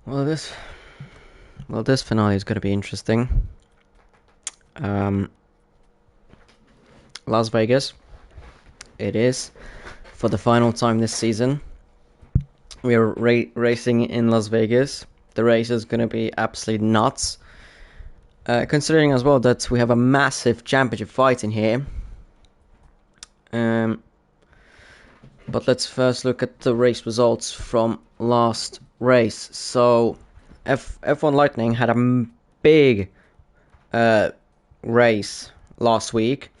Well, this finale is going to be interesting. Las Vegas. It is for the final time this season. We are racing in Las Vegas. The race is going to be absolutely nuts. Considering as well that we have a massive championship fight in here. But let's first look at the race results from last race. So F1 Lightning had a big race last week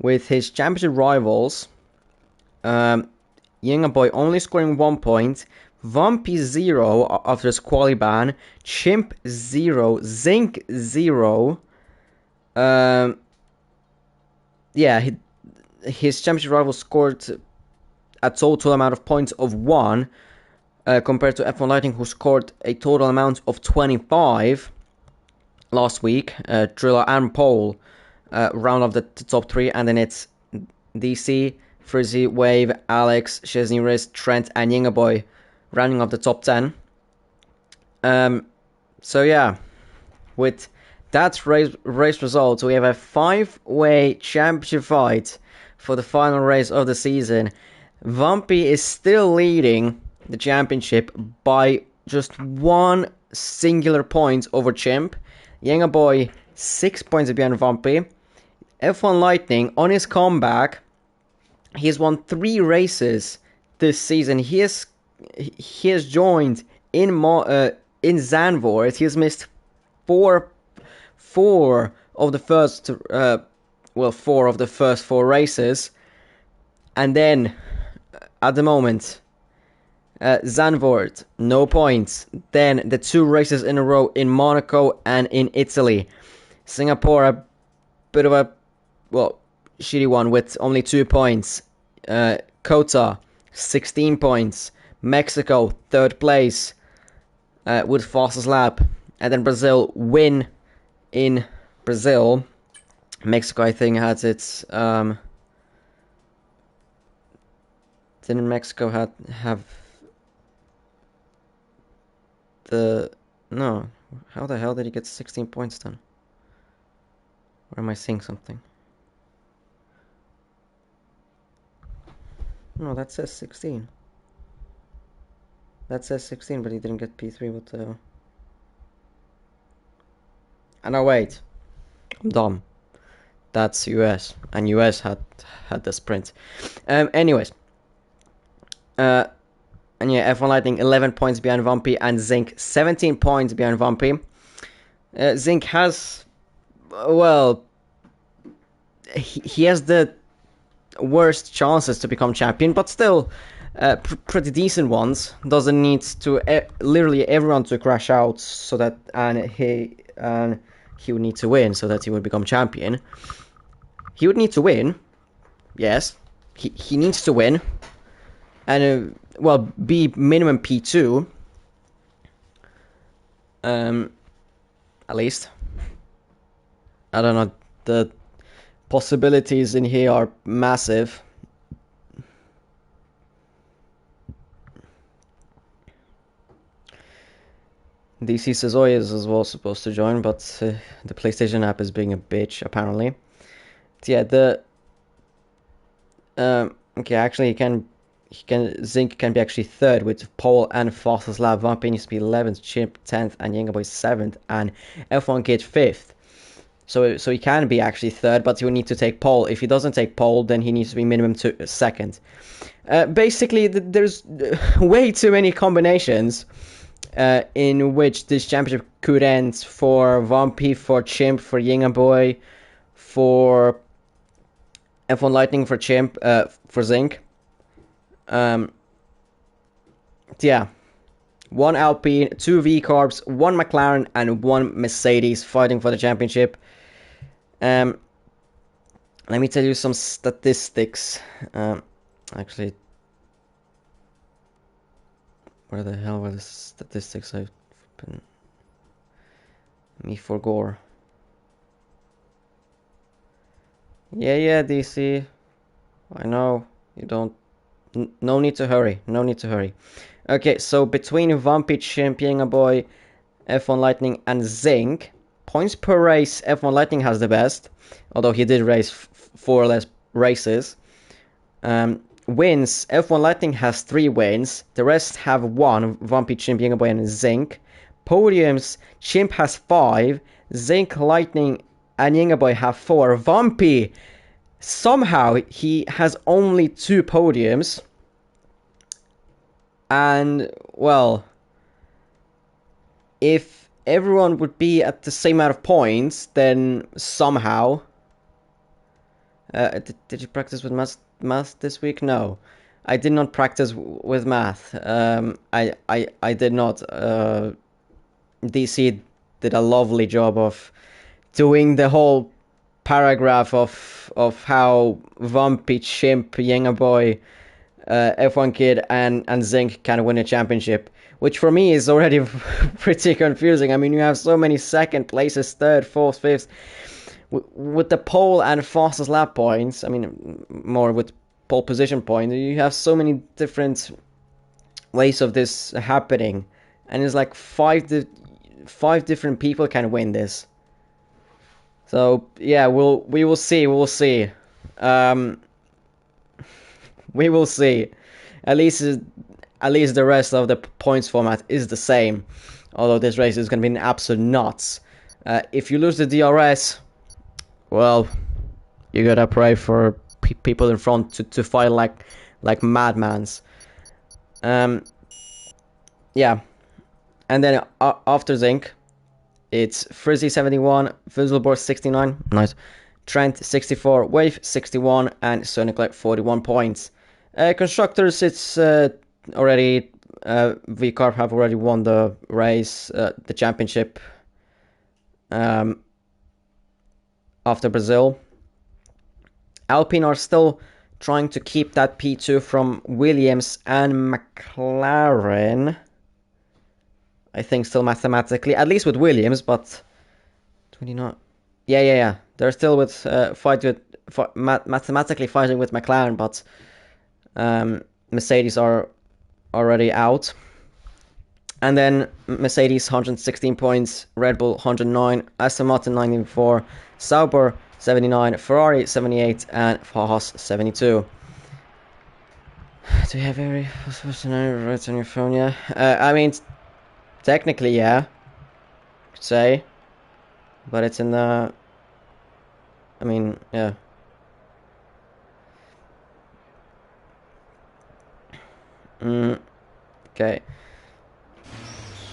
with his championship rivals. Younger Boy only scoring 1 point, Vumpy 0 after his quali ban, Chimp 0, Zinc 0. His championship rival scored a total amount of points of 1, compared to F1 Lightning, who scored a total amount of 25 last week. Driller and Pole round off the top 3, and then it's DC, Frizzy, Wave, Alex, Chesney Riz, Trent, and Younger Boy rounding up the top 10. So yeah, with that race result, we have a 5-way championship fight for the final race of the season. Vumpy is still leading the championship by just 1 singular point over Chimp. Younger Boy 6 points behind Vumpy. F1 Lightning on his comeback. He has won 3 races this season. He has joined in Zandvoort. He has missed four of the first 4 races, and then at the moment, Zandvoort, no points. Then the 2 races in a row in Monaco and in Italy. Singapore, a bit of a shitty one with only 2 points. Kota, 16 points. Mexico, 3rd place with fastest lap. And then Brazil, win in Brazil. Mexico, I think, has its... Didn't Mexico have the... No. How the hell did he get 16 points then? Or am I seeing something? No, that says 16. That says 16, but he didn't get P3. What the hell? No, wait. I'm dumb. That's US. And US had the sprint. Anyways. And yeah, F1 Lightning 11 points behind Vumpy, and Zinc 17 points behind Vumpy. Zinc has... Well... He has the worst chances to become champion, but still pretty decent ones. Doesn't need to literally everyone to crash out so that he would need to win so that he would become champion. He would need to win. Yes, he needs to win, and be minimum P2. At least. I don't know, the possibilities in here are massive. DC Sazoy is as well supposed to join, but the PlayStation app is being a bitch, apparently. Yeah, actually Zinc can be actually 3rd with Pole and fastest lap. Vampy needs to be 11th, Chimp 10th, and Younger Boy 7th, and F1 Kid 5th. So he can be actually 3rd, but he will need to take pole. If he doesn't take pole, then he needs to be minimum 2nd. Basically, there's way too many combinations in which this championship could end for Vumpy, for Chimp, for Younger Boy, for F1 Lightning, for Chimp, for Zinc. Yeah. 1 Alpine, 2 V-Carbs, 1 McLaren, and 1 Mercedes fighting for the championship. Let me tell you some statistics. Actually, where the hell were the statistics? I've been... Me for gore. Yeah, DC. I know, you don't... No need to hurry. No need to hurry. Okay, so between Vampy, Chimp, Boy, F1 Lightning, and Zinc, points per race, F1 Lightning has the best, although he did race 4 less races. Wins, F1 Lightning has 3 wins, the rest have 1, Vampy, Chimp, Boy, and Zinc. Podiums, Chimp has 5, Zinc, Lightning, and Boy have 4. Vampy, somehow, he has only 2 podiums. And, well, if everyone would be at the same amount of points, then somehow... did you practice with math this week? No. I did not practice with math. I did not. DC did a lovely job of doing the whole paragraph of how Vampy, Chimp, Boy, F1 Kid, and Zinc can win a championship, which for me is already pretty confusing. I mean, you have so many second places, third, fourth, fifth. With the pole and fastest lap points, I mean, more with pole position point, you have so many different ways of this happening, and it's like five different people can win this. So yeah, we will see. We will see. At least the rest of the points format is the same, although this race is going to be an absolute nuts. If you lose the DRS, well, you gotta pray for people in front to fight like madmans. Yeah, and then after Zinc, it's Frizzy 71, Fizzleboard 69, nice, Trent 64, Wave 61, and Sonic 41 points. Constructors, it's already VCarp have already won the race, the championship. After Brazil. Alpine are still trying to keep that P2 from Williams and McLaren. I think still mathematically, at least with Williams, but 29. Yeah. They're still with mathematically fighting with McLaren, but Mercedes are already out. And then Mercedes 116 points, Red Bull 109, Aston Martin 94, Sauber 79, Ferrari 78, and Haas 72. Do you have every scenario right on your phone? Yeah. I mean, technically, yeah. Could say, but it's in the. I mean, yeah. Okay.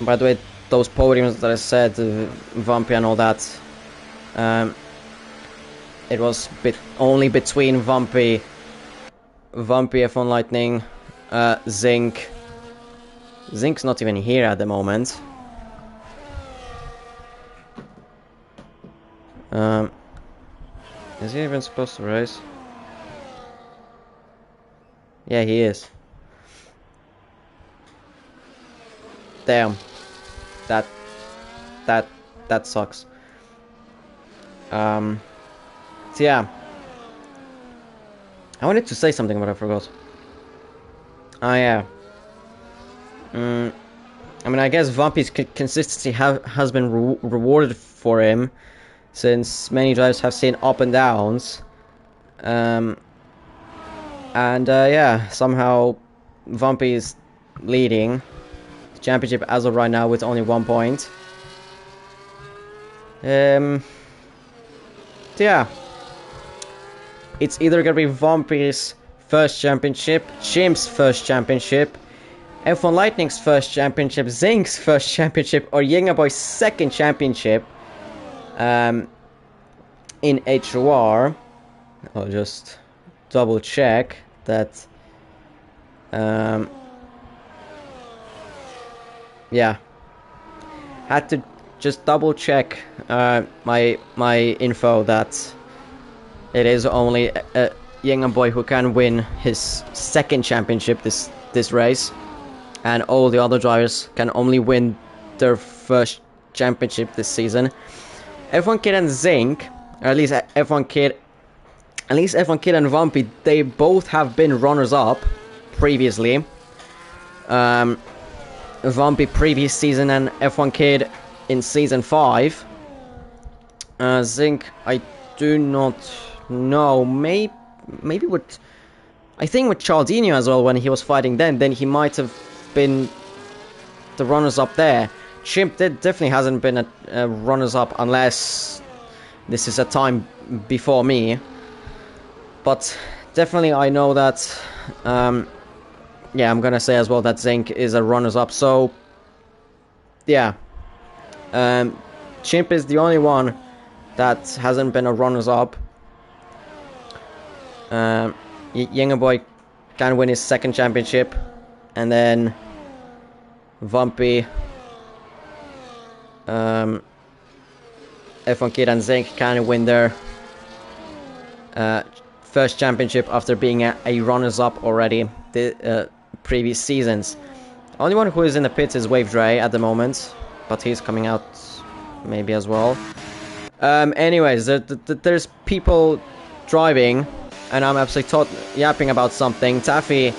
By the way, those podiums that I said, Vampy and all that, it was only between Vampy, F1 Lightning, Zinc. Zinc's not even here at the moment. Is he even supposed to race? Yeah, he is. Damn. That sucks. So yeah. I wanted to say something, but I forgot. Oh yeah. I mean, I guess Vampy's consistency has been rewarded for him, since many drivers have seen up and downs. Yeah, somehow Vampy is leading the championship as of right now with only 1 point. Yeah, it's either gonna be Vampy's first championship, Chimp's first championship, F1 Lightning's first championship, Zinc's first championship, or Boy's second championship in HOR. I'll just double check that. Yeah, had to just double check my info that it is only Boy who can win his second championship this race, and all the other drivers can only win their first championship this season. F1 Kid and Zinc, or at least F1 Kid and Vampy, they both have been runners-up previously. Vampy previous season and F1 Kid in season 5. Zinc, I do not know. Maybe with, I think with Chaldinho as well when he was fighting then he might have been the runners-up there. Chimp definitely hasn't been a runners-up unless this is a time before me. But definitely I know that, yeah, I'm gonna say as well that Zinc is a runners-up. So, yeah. Chimp is the only one that hasn't been a runners-up. Younger Boy can win his second championship. And then Vampy, F1 Kid and Zinc can win their first championship after being a runners-up already the previous seasons. The only one who is in the pits is Wave Dre at the moment, but he's coming out maybe as well. Anyways, there's people driving, and I'm absolutely yapping about something. Taffy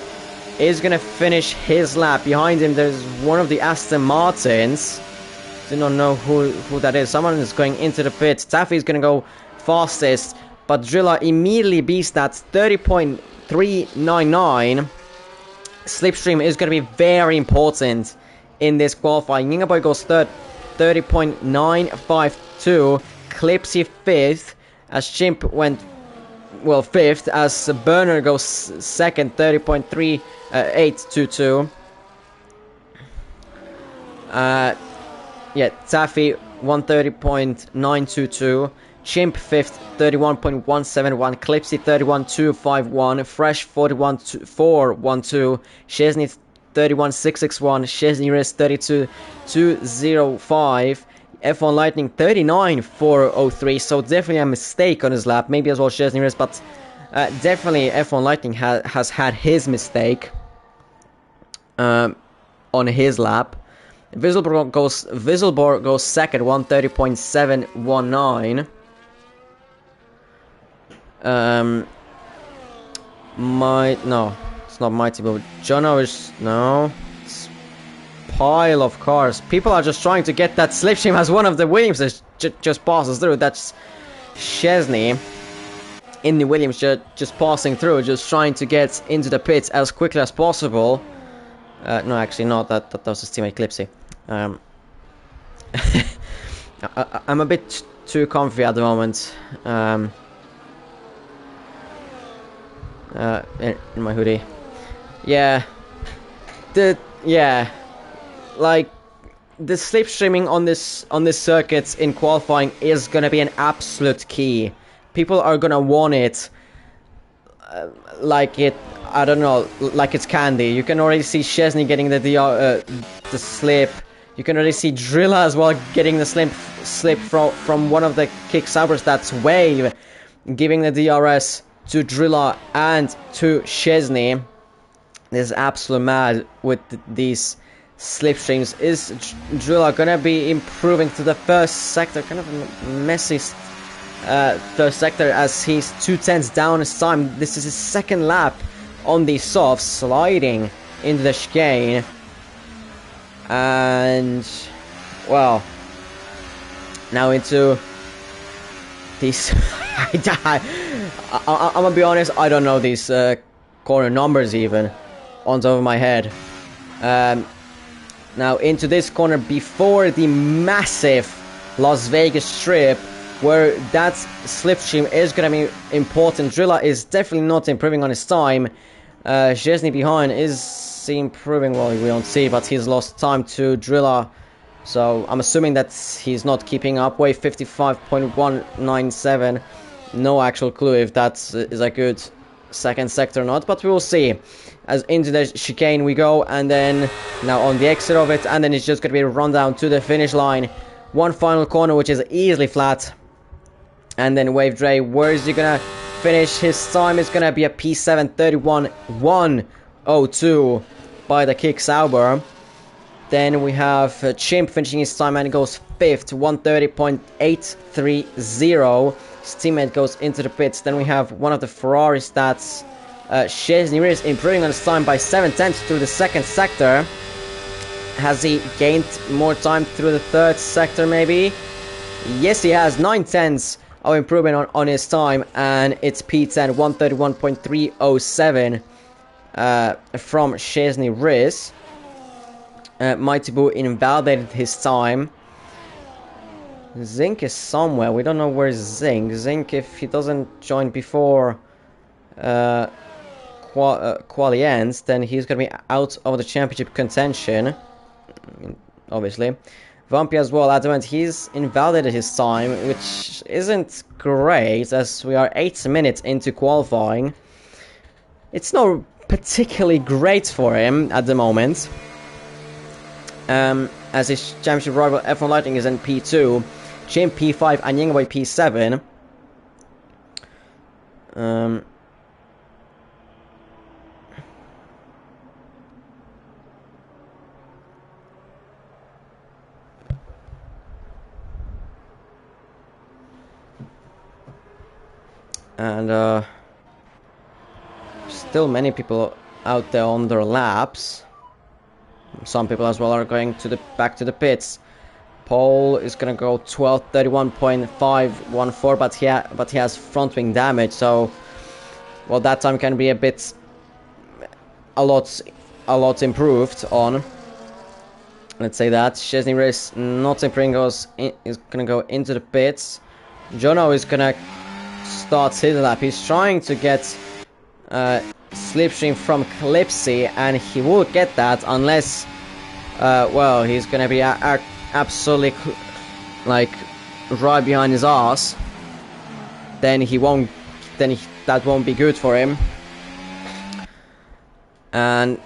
is gonna finish his lap. Behind him, there's one of the Aston Martins. Do not know who that is. Someone is going into the pits. Taffy is gonna go fastest, but Drilla immediately beats that 30.399. Slipstream is gonna be very important in this qualifying. Yingaboy goes third, 30.952. Clipsy 5th, as Chimp went, well, 5th, as Burner goes 2nd, 30.3822. Yeah, Taffy 130.922. Chimp 5th, 31.171. Clipsy 31.251. Fresh 41.412. Chesney 31.661. Chesney Riz 32.205. F1 Lightning 39.403. So definitely a mistake on his lap. Maybe as well Chesney Riz, but definitely F1 Lightning has had his mistake on his lap. Visselborg goes second, 130.719. No, it's not Mighty Blue. Jono is, no, it's pile of cars. People are just trying to get that slipstream as one of the Williams just passes through. That's Chesney in the Williams just passing through, just trying to get into the pits as quickly as possible. No, actually not. That was his teammate Clipsy. I'm a bit too comfy at the moment. In my hoodie. Yeah. Like the slipstreaming on this circuit in qualifying is gonna be an absolute key. People are gonna want it like it, I don't know, like it's candy. You can already see Chesney getting the slip. You can already see Drilla as well getting the slip from one of the kick sabers. That's Wave giving the DRS to Drilla and to Chesney. This is absolute mad with these slipstreams. Is Drilla gonna be improving to the first sector? Kind of a messy first sector as he's 2/10 down his time. This is his second lap on the soft, sliding into the chicane. And, well, now into these. I'm gonna be honest, I don't know these corner numbers even on top of my head. Now into this corner before the massive Las Vegas strip, where that slipstream is gonna be important. Drilla is definitely not improving on his time. Chesney behind is improving, well, we don't see, but he's lost time to Drilla, so I'm assuming that he's not keeping up. Wave 55.197. No actual clue if that is a good second sector or not, but we will see. As into the chicane we go, and then now on the exit of it, and then it's just going to be a run down to the finish line. One final corner which is easily flat, and then Wave Dre, where is he gonna finish? His time is gonna be a P7 31.102 by the kick Sauber. Then we have Chimp finishing his time and goes 5th, 130.830. His teammate goes into the pits. Then we have one of the Ferrari stats Chesney is improving on his time by 7/10 through the second sector. Has he gained more time through the third sector, maybe? Yes, he has. 9/10 of improvement on his time, and it's P10, 131.307 from Chesney Riz. Mighty Boo invalidated his time. Zink is somewhere. We don't know where's Zink. Zink, if he doesn't join before quali ends, then he's going to be out of the championship contention. Obviously. Vampy as well, Adamant, he's invalidated his time, which isn't great, as we are 8 minutes into qualifying. It's not particularly great for him at the moment. As his championship rival F1 Lightning is in P2, Chimp P5 and Yingboy P7. And still many people out there on their laps. Some people as well are going to back to the pits. Paul is gonna go 12:31.514, but he has front wing damage, so well that time can be a lot improved on. Let's say that. Chesney Race not improving, is gonna go into the pits. Jono is gonna start his lap. He's trying to get slipstream from Calypsy, and he will get that unless well, he's gonna be absolutely like right behind his ass. Then that won't be good for him. And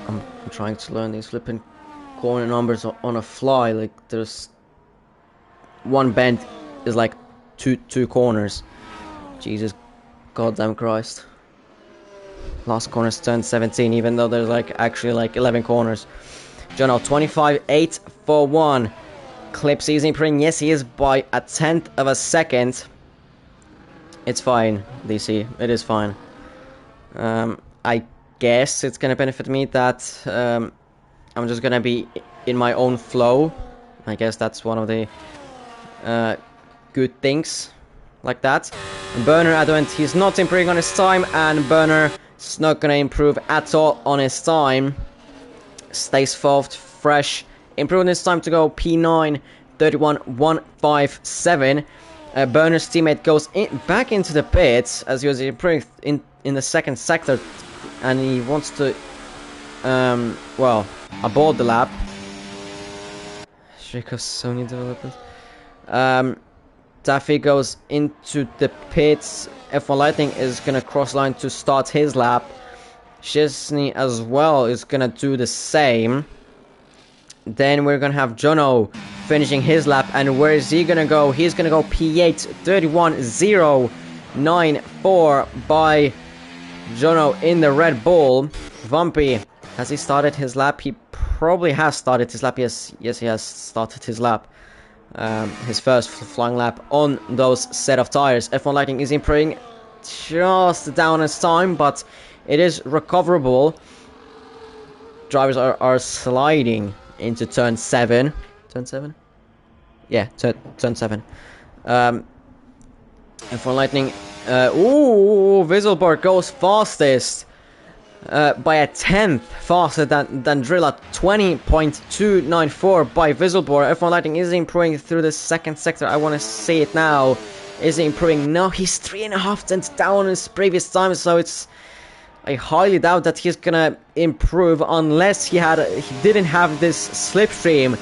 I'm trying to learn these flipping corner numbers on a fly. Like there's one bend is like two corners. Jesus goddamn Christ. Last corner's turned 17, even though there's like actually like 11 corners. Jono 25.841. Clipsy is improving. Yes, he is by a 1/10 of a second. It's fine, DC. It is fine. I guess it's gonna benefit me that I'm just gonna be in my own flow. I guess that's one of the good things like that. Burner Advent, he's not improving on his time, and Burner is not gonna improve at all on his time. Stays fourth, fresh, improving his time to go P9, 31.157. Burner's teammate goes back into the pits as he was improving in the second sector, and he wants to well, abort the lap. Shriek of Sony development. Taffy goes into the pits. F1 Lightning is gonna cross line to start his lap. Chesney as well is gonna do the same. Then we're gonna have Jono finishing his lap, and where is he gonna go? He's gonna go P8, 31.094 by Jono in the Red Bull. Vumpy, has he started his lap? He probably has started his lap. Yes, he has started his lap. His first flying lap on those set of tires. F1 Lightning is improving just down his time, but it is recoverable. Drivers are sliding into turn 7. Turn 7? Yeah, turn 7. F1 Lightning. Wieselberg goes fastest. By a 1/10 faster than Drilla. 20.294 by Wieselborg. F1 Lightning is improving through the second sector. I want to see it now. Is he improving? No, he's 3.5 tenths down on his previous time, so I highly doubt that he's gonna improve unless he didn't have this slipstream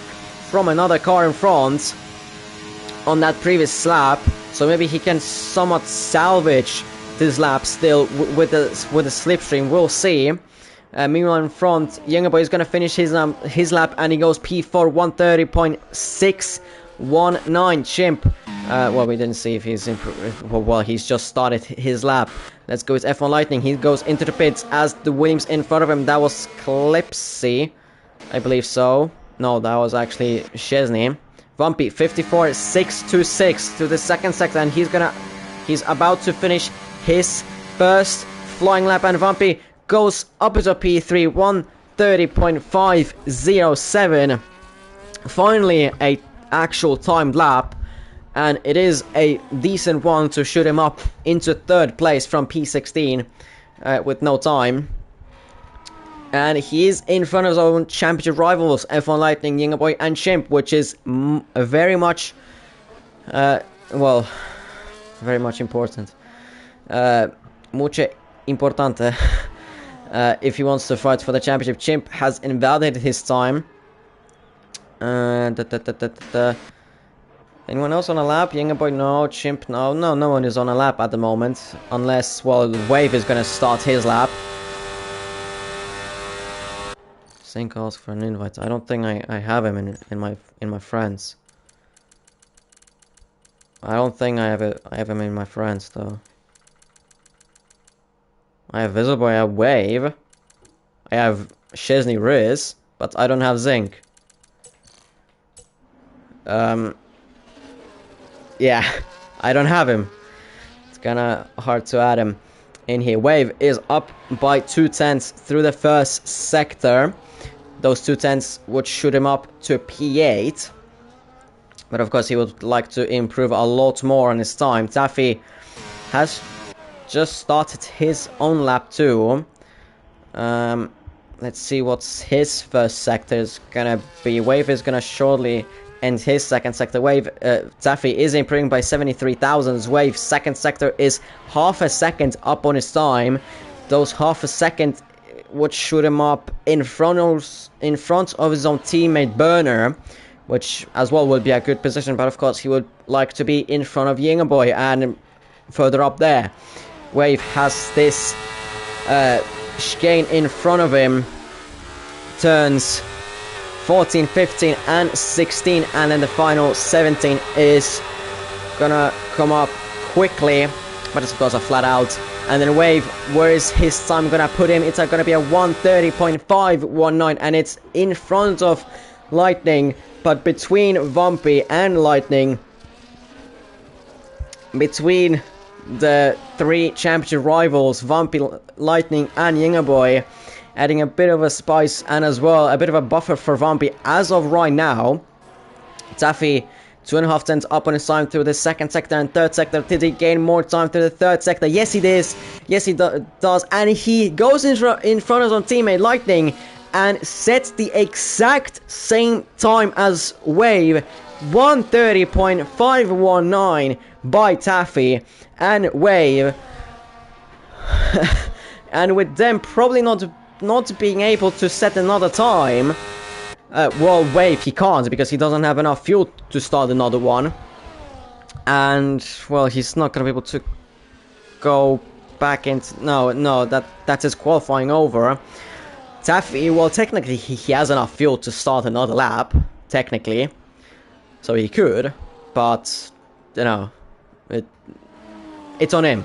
from another car in front on that previous lap. So maybe he can somewhat salvage this lap still with the slipstream. We'll see. Meanwhile in front, Younger Boy is gonna finish his lap, and he goes P4, 130.619. Chimp. Well, we didn't see if he's improved. Well, he's just started his lap. Let's go with F1 Lightning. He goes into the pits as the Williams in front of him. That was Clipsy, I believe so. No, that was actually Chesney. Vumpy 54.626 to the second sector, and he's about to finish his first flying lap, and Vampy goes up to P3, 1:30.507. Finally, a actual timed lap, and it is a decent one to shoot him up into 3rd place from P16 with no time. And he is in front of his own championship rivals, F1 Lightning, Yingaboy, and Chimp, which is very much, well, very much important. Mucho importante. If he wants to fight for the championship. Chimp has invalidated his time. Anyone else on a lap? Yingaboy, no. Chimp, no. No one is on a lap at the moment. Unless, well, Wave is going to start his lap. Zink asks for an invite. I don't think I have him in my friends. I don't think I have him in my friends though. I have Visible, I have Wave, I have Chesney Riz, but I don't have Zink. Yeah, I don't have him. It's kinda hard to add him in here. Wave is up by 2/10 through the 1st sector. Those 2/10 would shoot him up to P8. But of course he would like to improve a lot more on his time. Taffy has just started his own lap too. Let's see what's his 1st sector is gonna be. Wave is gonna shortly end his 2nd sector. Wave, Taffy is improving by 73 thousandths. Wave's 2nd sector is half a second up on his time. Those half a second would shoot him up in front of his own teammate Burner, which as well would be a good position, but of course he would like to be in front of Yingaboy and further up there. Wave has this chicane in front of him, turns 14, 15 and 16, and then the final 17 is gonna come up quickly, but it's of course a flat out. And then Wave, where is his time gonna put him? It's gonna be a 1:30.519, and it's in front of Lightning, but between Vampy and Lightning, between the 3 championship rivals, Vampy, Lightning and Yingaboy, adding a bit of a spice and as well a bit of a buffer for Vampy as of right now. Taffy 2.5 tenths up on his time through the 2nd sector and 3rd sector. Did he gain more time through the 3rd sector? Yes, he does. Yes, he does. And he goes in front of his own teammate Lightning and sets the exact same time as Wave. 1:30.519 by Taffy and Wave. And with them probably not being able to set another time. Well, Wave, he can't because he doesn't have enough fuel to start another one. And, well, he's not going to be able to go back into... No, that's his qualifying over. Taffy, well, technically, he has enough fuel to start another lap, technically. So he could, but, you know, it's on him.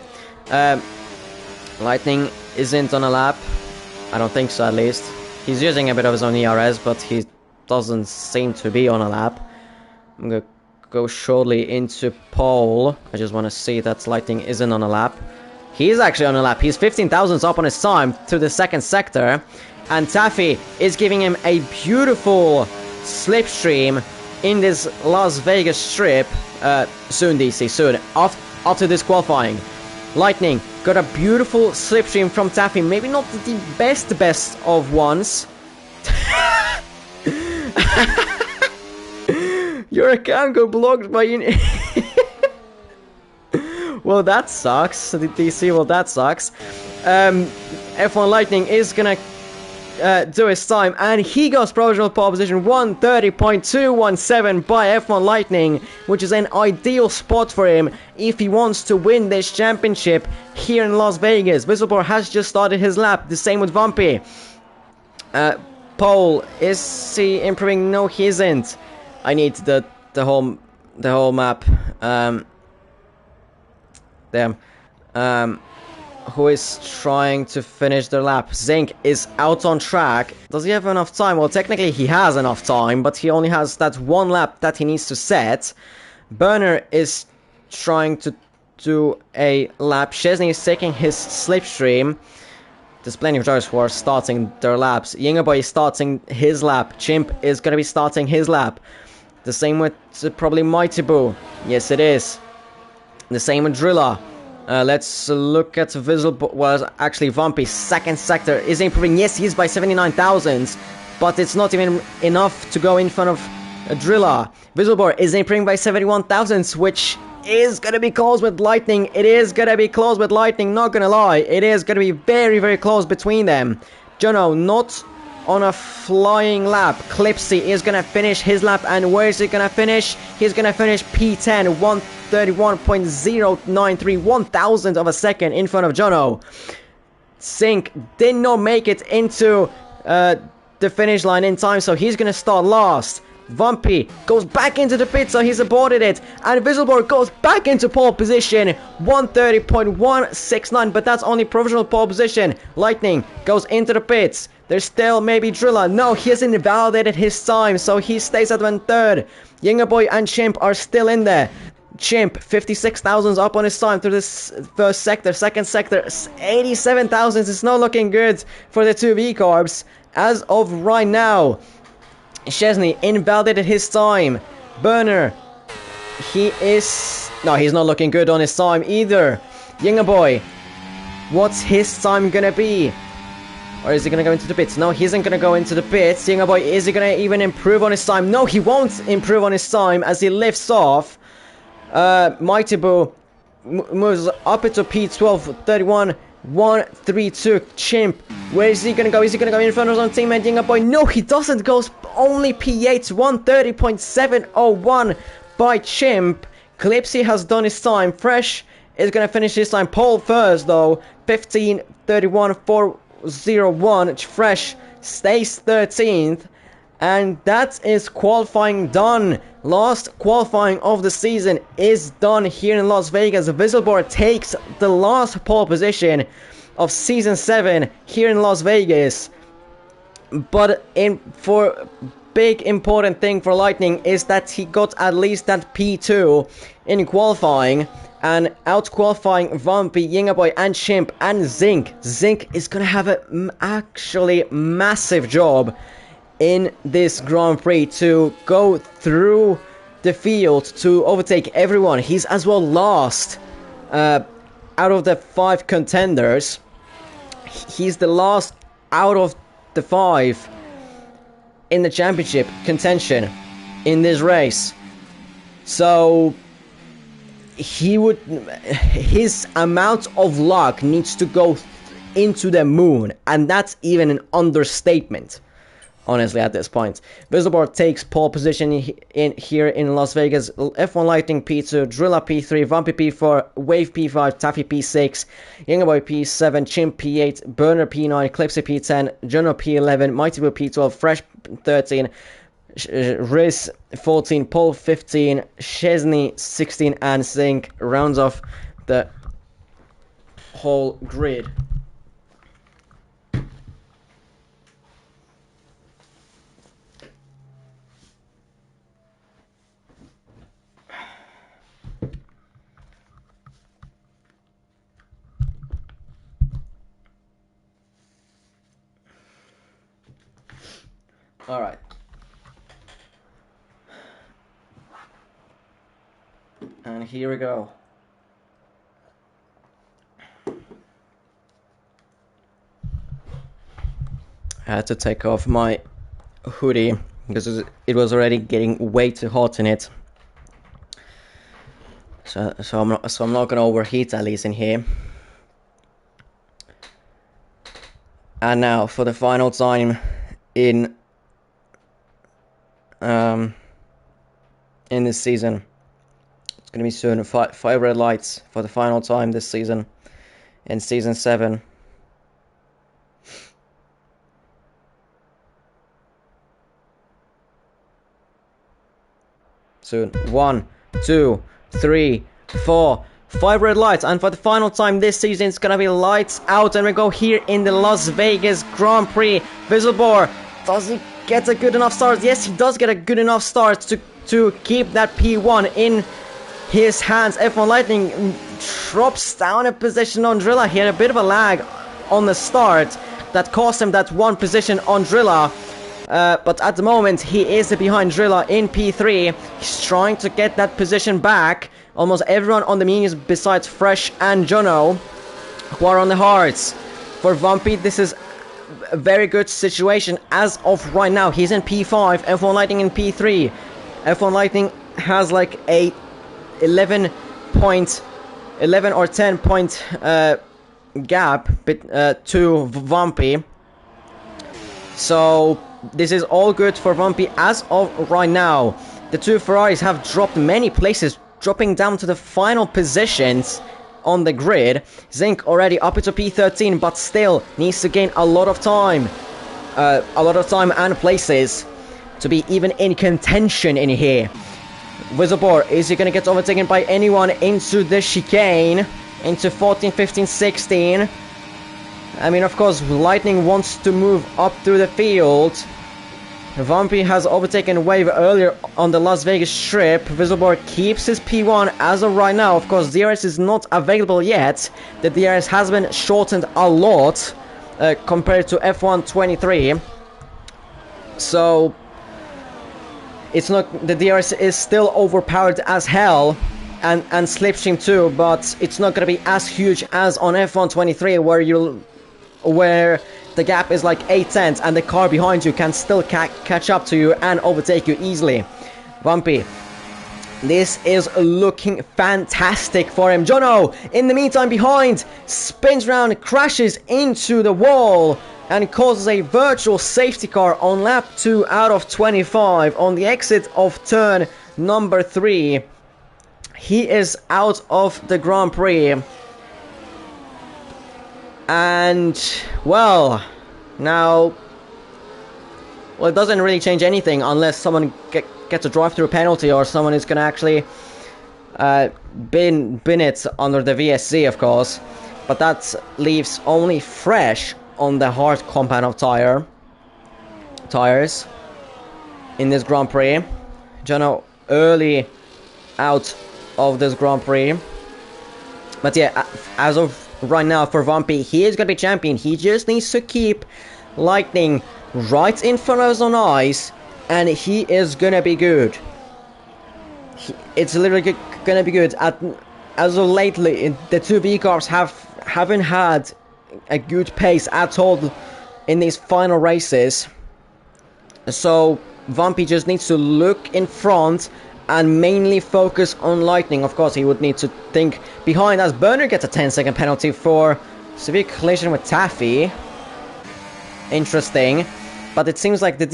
Lightning isn't on a lap. I don't think so, at least. He's using a bit of his own ERS, but he doesn't seem to be on a lap. I'm gonna go shortly into pole. I just want to see that Lightning isn't on a lap. He's actually on a lap. He's 15 thousandths up on his time to the 2nd sector. And Taffy is giving him a beautiful slipstream in this Las Vegas strip. Soon, DC, soon. After this qualifying. Lightning got a beautiful slipstream from Taffy. Maybe not the best of ones. Your account got blocked by... Well, that sucks. DC, well, that sucks. F1 Lightning is gonna do his time, and he goes provisional pole position 1:30.217 by F1 Lightning, which is an ideal spot for him if he wants to win this championship here in Las Vegas. Whistleblower has just started his lap, the same with Vampy. Pole, is he improving? No, he isn't. I need the whole map. Damn. Who is trying to finish their lap? Zink is out on track. Does he have enough time? Well, technically he has enough time, but he only has that one lap that he needs to set. Burner is trying to do a lap. Szczesny is taking his slipstream. There's plenty of drivers who are starting their laps. Yingaboy is starting his lap. Chimp is going to be starting his lap. The same with probably Mighty Boo. Yes, it is. The same with Drilla. Let's look at Visible. Well, actually, Vumpy, second sector, is improving. Yes, he is by 79,000, but it's not even enough to go in front of Drilla. Visible is improving by 71,000, which is gonna be close with Lightning. It is gonna be close with Lightning, not gonna lie. It is gonna be very, very close between them. Jono, not on a flying lap. Clipsy is gonna finish his lap, and where is he gonna finish? He's gonna finish P10, 131.093, 1,000 of a second in front of Jono. Sink did not make it into the finish line in time, so he's gonna start last. Vumpy goes back into the pit, so he's aborted it, and Visible goes back into pole position, 130.169, but that's only provisional pole position. Lightning goes into the pits. There's still maybe Drilla. No, he hasn't validated his time, so he stays at 1/3. Yingaboy and Chimp are still in there. Chimp, 56,000 up on his time through this first sector. Second sector, 87,000. It's not looking good for the two V-Corps as of right now. Szczesny invalidated his time. Burner, he's not looking good on his time either. Yingaboy, what's his time gonna be? Or is he gonna go into the pits? No, he isn't gonna go into the pits. Yingaboy, is he gonna even improve on his time? No, he won't improve on his time as he lifts off. Mighty Boo moves up into P12, 31.132. Chimp, where is he gonna go? Is he gonna go in front of his own teammate Yingaboy? No, he doesn't. Goes only P8, 130.701 by Chimp. Clipsy has done his time. Fresh is gonna finish his time. Pole first though, 15.31.401. Fresh stays 13th. And that is qualifying done. Last qualifying of the season is done here in Las Vegas. Visible takes the last pole position of season 7 here in Las Vegas. But for big important thing for Lightning is that he got at least that P2 in qualifying, and out qualifying Vumpy, Yingaboy and Chimp and Zink. Zink is gonna have an actually massive job in this Grand Prix to go through the field to overtake everyone. He's as well last out of the 5 contenders. He's the last out of the 5 in the championship contention in this race. So his amount of luck needs to go into the moon, and that's even an understatement, honestly, at this point. Visible takes pole position here in Las Vegas. F1 Lightning P2, Drilla P3, Vumpy P4, Wave P5, Taffy P6, Yingaboy P7, Chimp P8, Burner P9, Clipsy P10, Jono P11, Mighty Boo P12, Fresh 13, Riz 14, Pole 15, Szczesny 16, and Zink rounds off the whole grid. All right. And here we go. I had to take off my hoodie because it was already getting way too hot in it. So I'm not gonna overheat, at least in here. And now for the final time in this season. It's gonna be soon. 5 red lights for the final time this season in season 7. Soon. 1, 2, 3, 4, 5 red lights, and for the final time this season it's gonna be lights out, and we go here in the Las Vegas Grand Prix. Visible, does he get a good enough start? Yes, he does get a good enough start to keep that P1 in his hands. F1 Lightning drops down a position on Drilla. He had a bit of a lag on the start that cost him that one position on Drilla. But at the moment, he is behind Drilla in P3. He's trying to get that position back. Almost everyone on the mediums besides Fresh and Jono who are on the hards. For Vampy, this is a very good situation as of right now. He's in P5, F1 Lightning in P3. F1 Lightning has like a 11 or 10 point gap to Vampy. So this is all good for Vampy as of right now. The two Ferraris have dropped many places, dropping down to the final positions on the grid. Zinc already up into P13, but still needs to gain a lot of time. And places to be even in contention in here. Wizabor, is he going to get overtaken by anyone into the chicane? Into 14, 15, 16. I mean, of course, Lightning wants to move up through the field. Vampy has overtaken Wave earlier on the Las Vegas Strip. Wizabor keeps his P1 as of right now. Of course, DRS is not available yet. The DRS has been shortened a lot compared to F1 23. So it's not, the DRS is still overpowered as hell, and Slipstream too, but it's not gonna be as huge as on F1 23 where the gap is like 8 tenths and the car behind you can still catch up to you and overtake you easily. Vampy, this is looking fantastic for him. Jono, in the meantime, behind, spins around, crashes into the wall, and causes a virtual safety car on lap 2 out of 25 on the exit of turn number 3. He is out of the Grand Prix. And, well, now, well, it doesn't really change anything unless someone gets a drive-through penalty or someone is going to actually bin it under the VSC, of course. But that leaves only Fresh on the hard compound of tires in this Grand Prix. Jono early out of this Grand Prix. But yeah, as of right now for Vampy, he is going to be champion. He just needs to keep Lightning right in front of his own eyes, and he is going to be good. It's literally going to be good. As of lately, the two V-Cars haven't had a good pace at all in these final races. So Vampy just needs to look in front and mainly focus on Lightning. Of course, he would need to think behind as Burner gets a 10-second penalty for severe collision with Taffy. Interesting. But it seems like the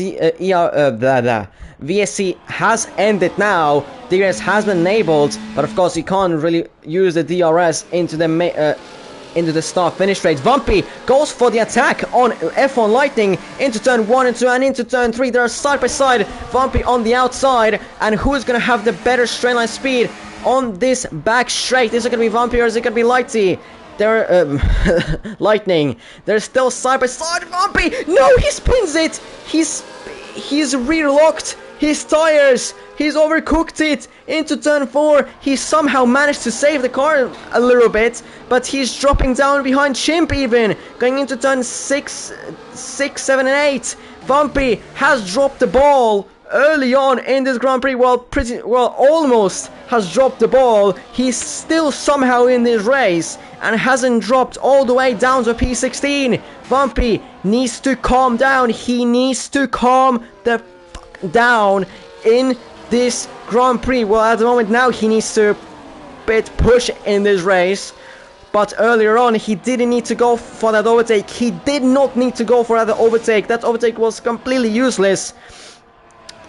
VSC has ended now. DRS has been enabled, but of course you can't really use the DRS into the start finish straight. Vampy goes for the attack on F1 Lightning into turn 1 and 2 and into turn 3. They are side by side. Vampy on the outside, and who is going to have the better straight line speed on this back straight? Is it going to be Vampy or is it going to be Lighty? They're Lightning. They're still side by side. Vampy, no, he spins it. He's relocked his tires. He's overcooked it into turn 4. He somehow managed to save the car a little bit, but he's dropping down behind Chimp even. Going into turn 6, 7, and 8. Vampy has dropped the ball early on in this Grand Prix. Almost has dropped the ball. He's still somehow in this race and hasn't dropped all the way down to P16. Vampy needs to calm down. He needs to calm the fuck down in this Grand Prix. Well, at the moment now he needs to push in this race, but earlier on he didn't need to go for that overtake. He did not need to go for that overtake. That overtake was completely useless,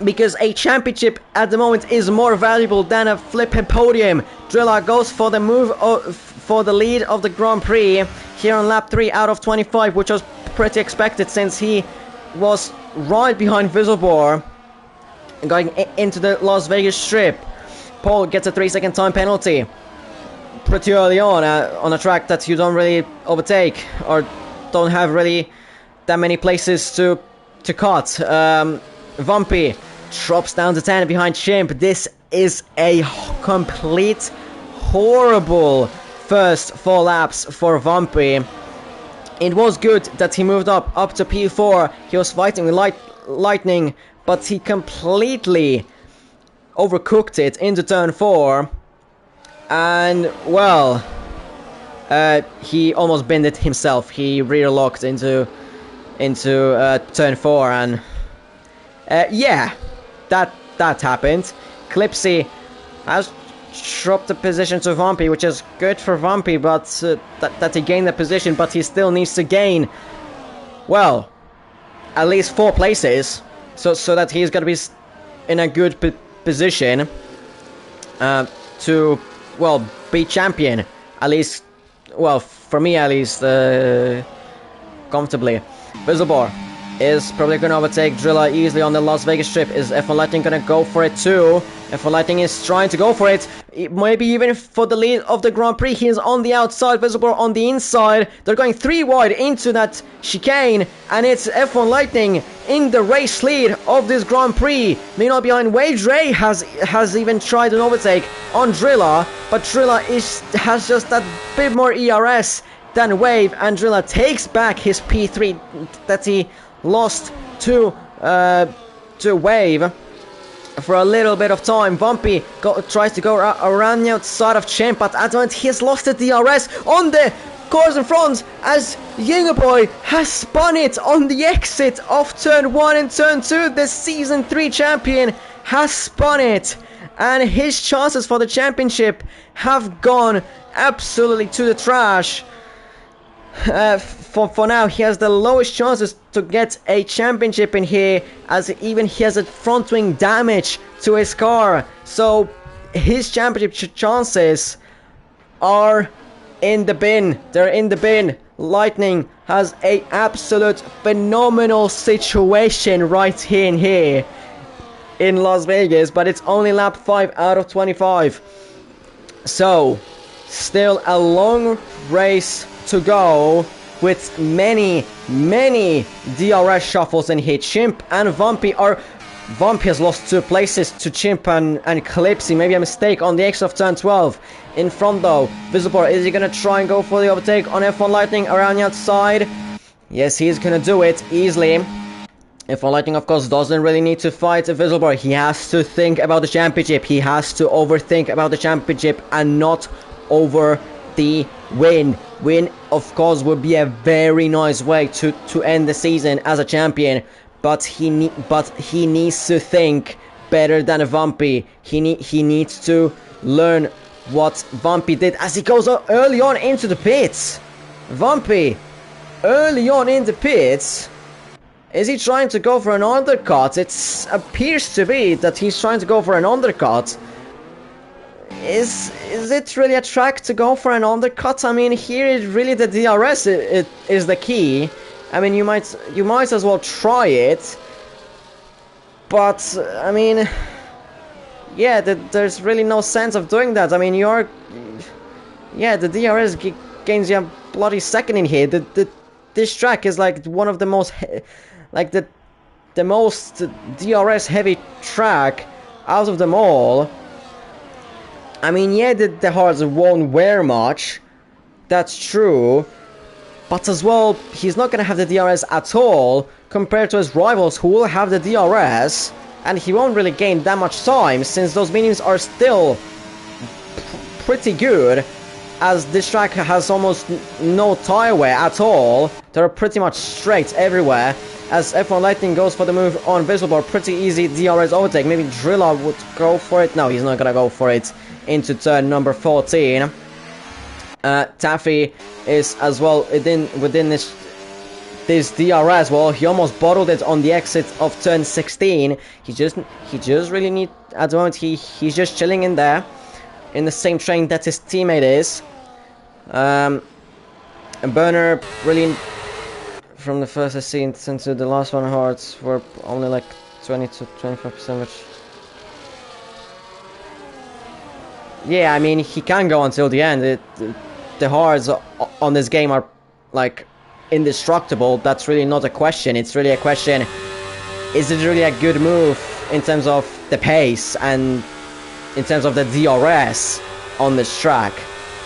because a championship at the moment is more valuable than a flipping podium. Drilla goes for the move for the lead of the Grand Prix here on lap 3 out of 25, which was pretty expected since he was right behind Wizabor going into the Las Vegas Strip. Paul gets a 3-second time penalty pretty early on a track that you don't really overtake or don't have really that many places to cut. Vampy drops down to 10 behind Chimp. This is a complete horrible first 4 laps for Vampy. It was good that he moved up to P4. He was fighting with Lightning, but he completely overcooked it into turn 4. And, well, he almost binned it himself. He rear locked into turn 4, and yeah, that happened. Clipsy has dropped the position to Vampy, which is good for Vampy, but that he gained the position, but he still needs to gain, well, at least 4 places, so that he's gonna be in a good position to, well, be champion, at least, well, for me at least, comfortably. Visible is probably going to overtake Drilla easily on the Las Vegas strip. Is F1 Lightning going to go for it too? F1 Lightning is trying to go for it. Maybe even for the lead of the Grand Prix. He is on the outside, Visible on the inside. They're going 3 wide into that chicane, and it's F1 Lightning in the race lead of this Grand Prix. Meanwhile, behind Wade Ray has even tried an overtake on Drilla, but Drilla has just that bit more ERS than Wave, and Drilla takes back his P3 that he lost to Wave for a little bit of time. Vampy tries to go around the outside of Champ, but at the moment he has lost the DRS on the cars in front as Boy has spun it on the exit of turn 1 and turn 2. The season 3 champion has spun it, and his chances for the championship have gone absolutely to the trash. For now, he has the lowest chances to get a championship in here, as even he has a front wing damage to his car. So his championship chances are in the bin. They're in the bin. Lightning has a absolute phenomenal situation right here in Las Vegas, but it's only lap 5 out of 25. So still a long race to go, with many DRS shuffles in here. Chimp and Vampy has lost 2 places to Chimp and Calypsy. Maybe a mistake on the exit of turn 12. In front though, Visible, is he gonna try and go for the overtake on F1 Lightning around the outside? Yes, he's gonna do it easily. F1 Lightning, of course, doesn't really need to fight Visible. He has to think about the championship. He has to overthink about the championship and not over the win. Win, of course, would be a very nice way to end the season as a champion, but he needs to think better than a Vampy. He needs to learn what Vampy did as he goes early on into the pits. Vampy, early on in the pits, is he trying to go for an undercut? It appears to be that he's trying to go for an undercut. Is it really a track to go for an undercut? I mean, here is really the DRS is the key. I mean, you might as well try it, but I mean, yeah, there's really no sense of doing that. I mean, the DRS gains you a bloody second in here. This track is like one of the most, like the most DRS heavy track out of them all. I mean, yeah, the hards won't wear much, that's true, but as well, he's not gonna have the DRS at all compared to his rivals who will have the DRS, and he won't really gain that much time since those mediums are still pretty good, as this track has almost no tire wear at all. They're pretty much straight everywhere. As F1 Lightning goes for the move on Visible, pretty easy DRS overtake. Maybe Drilla would go for it. No, he's not gonna go for it into turn number 14. Taffy is as well within this DRS. Well, he almost bottled it on the exit of turn 16. He just really need, at the moment he's just chilling in there in the same train that his teammate is. And Burner really, from the first scene to the last one, hearts were only like 20 to 25%, which, yeah, I mean, he can go until the end. The hearts on this game are like indestructible. That's really not a question. It's really a question, is it really a good move in terms of the pace and in terms of the DRS on this track,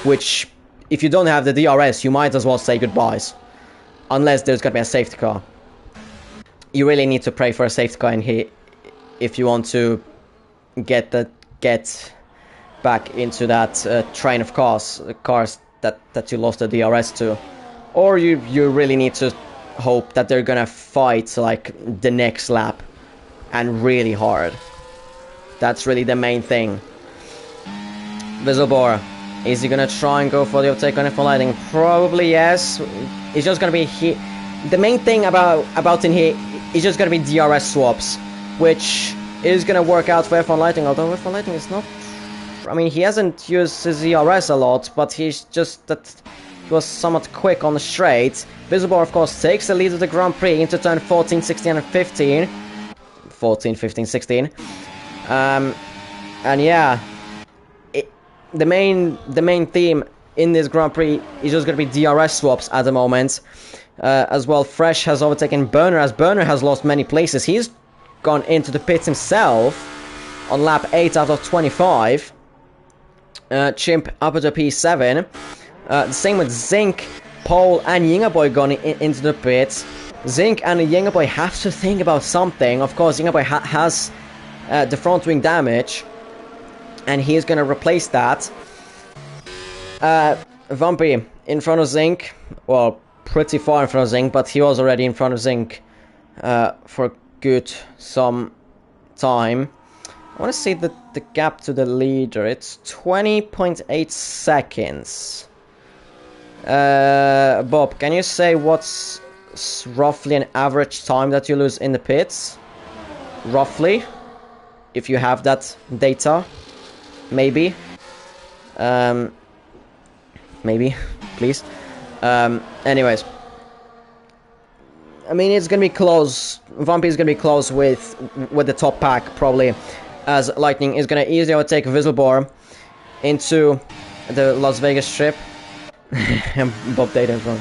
which if you don't have the DRS, you might as well say goodbyes. Unless there's gonna be a safety car. You really need to pray for a safety car in here if you want to get back into that train of cars that you lost the DRS to. Or you really need to hope that they're gonna fight like the next lap and really hard. That's really the main thing. Whistleblower, is he gonna try and go for the overtake on F1 Lightning? Probably yes. It's just gonna be the main thing about in here is just gonna be DRS swaps, which is gonna work out for F1 Lightning. Although F1 Lightning is not, I mean, he hasn't used his DRS a lot, but he's just that he was somewhat quick on the straight. Whistleblower, of course, takes the lead of the Grand Prix into turn 14, 16, and 15. 14, 15, 16. And yeah, the main theme in this Grand Prix is just going to be DRS swaps at the moment. As well, Fresh has overtaken Burner, as Burner has lost many places. He's gone into the pits himself on lap 8 out of 25. Chimp up at a P7. The same with Zinc, Pole, and Yingaboy gone into the pits. Zinc and Yingaboy have to think about something. Of course, Yingaboy has the front wing damage, and he's going to replace that. Vumpy in front of Zinc. Well, pretty far in front of Zinc, but he was already in front of Zinc for good some time. I want to see the gap to the leader. It's 20.8 seconds. Bob, can you say what's roughly an average time that you lose in the pits? Roughly, if you have that data, maybe. Maybe, please. Anyways, I mean, it's gonna be close. Vumpy is gonna be close with the top pack probably, as Lightning is gonna easily overtake Whistleblower into the Las Vegas Strip. Bob Data is wrong.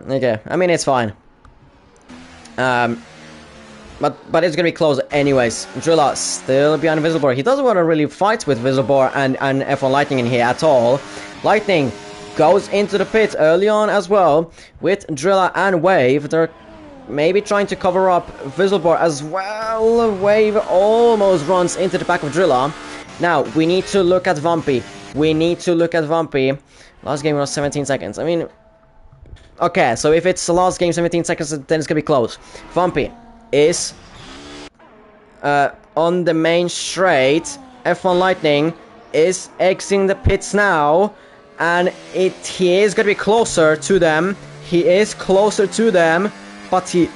Okay, I mean, it's fine. But it's gonna be close anyways. Drilla still behind Whistleblower. He doesn't want to really fight with Whistleblower and F1 Lightning in here at all. Lightning goes into the pit early on as well with Drilla and Wave. They're maybe trying to cover up Whistleblower as well. Wave almost runs into the back of Drilla. Now, we need to look at Vumpy. Last game was 17 seconds. I mean, okay, so if it's the last game 17 seconds, then it's gonna be close. Vumpy is on the main straight. F1 Lightning is exiting the pits now, and he is gonna be closer to them. But he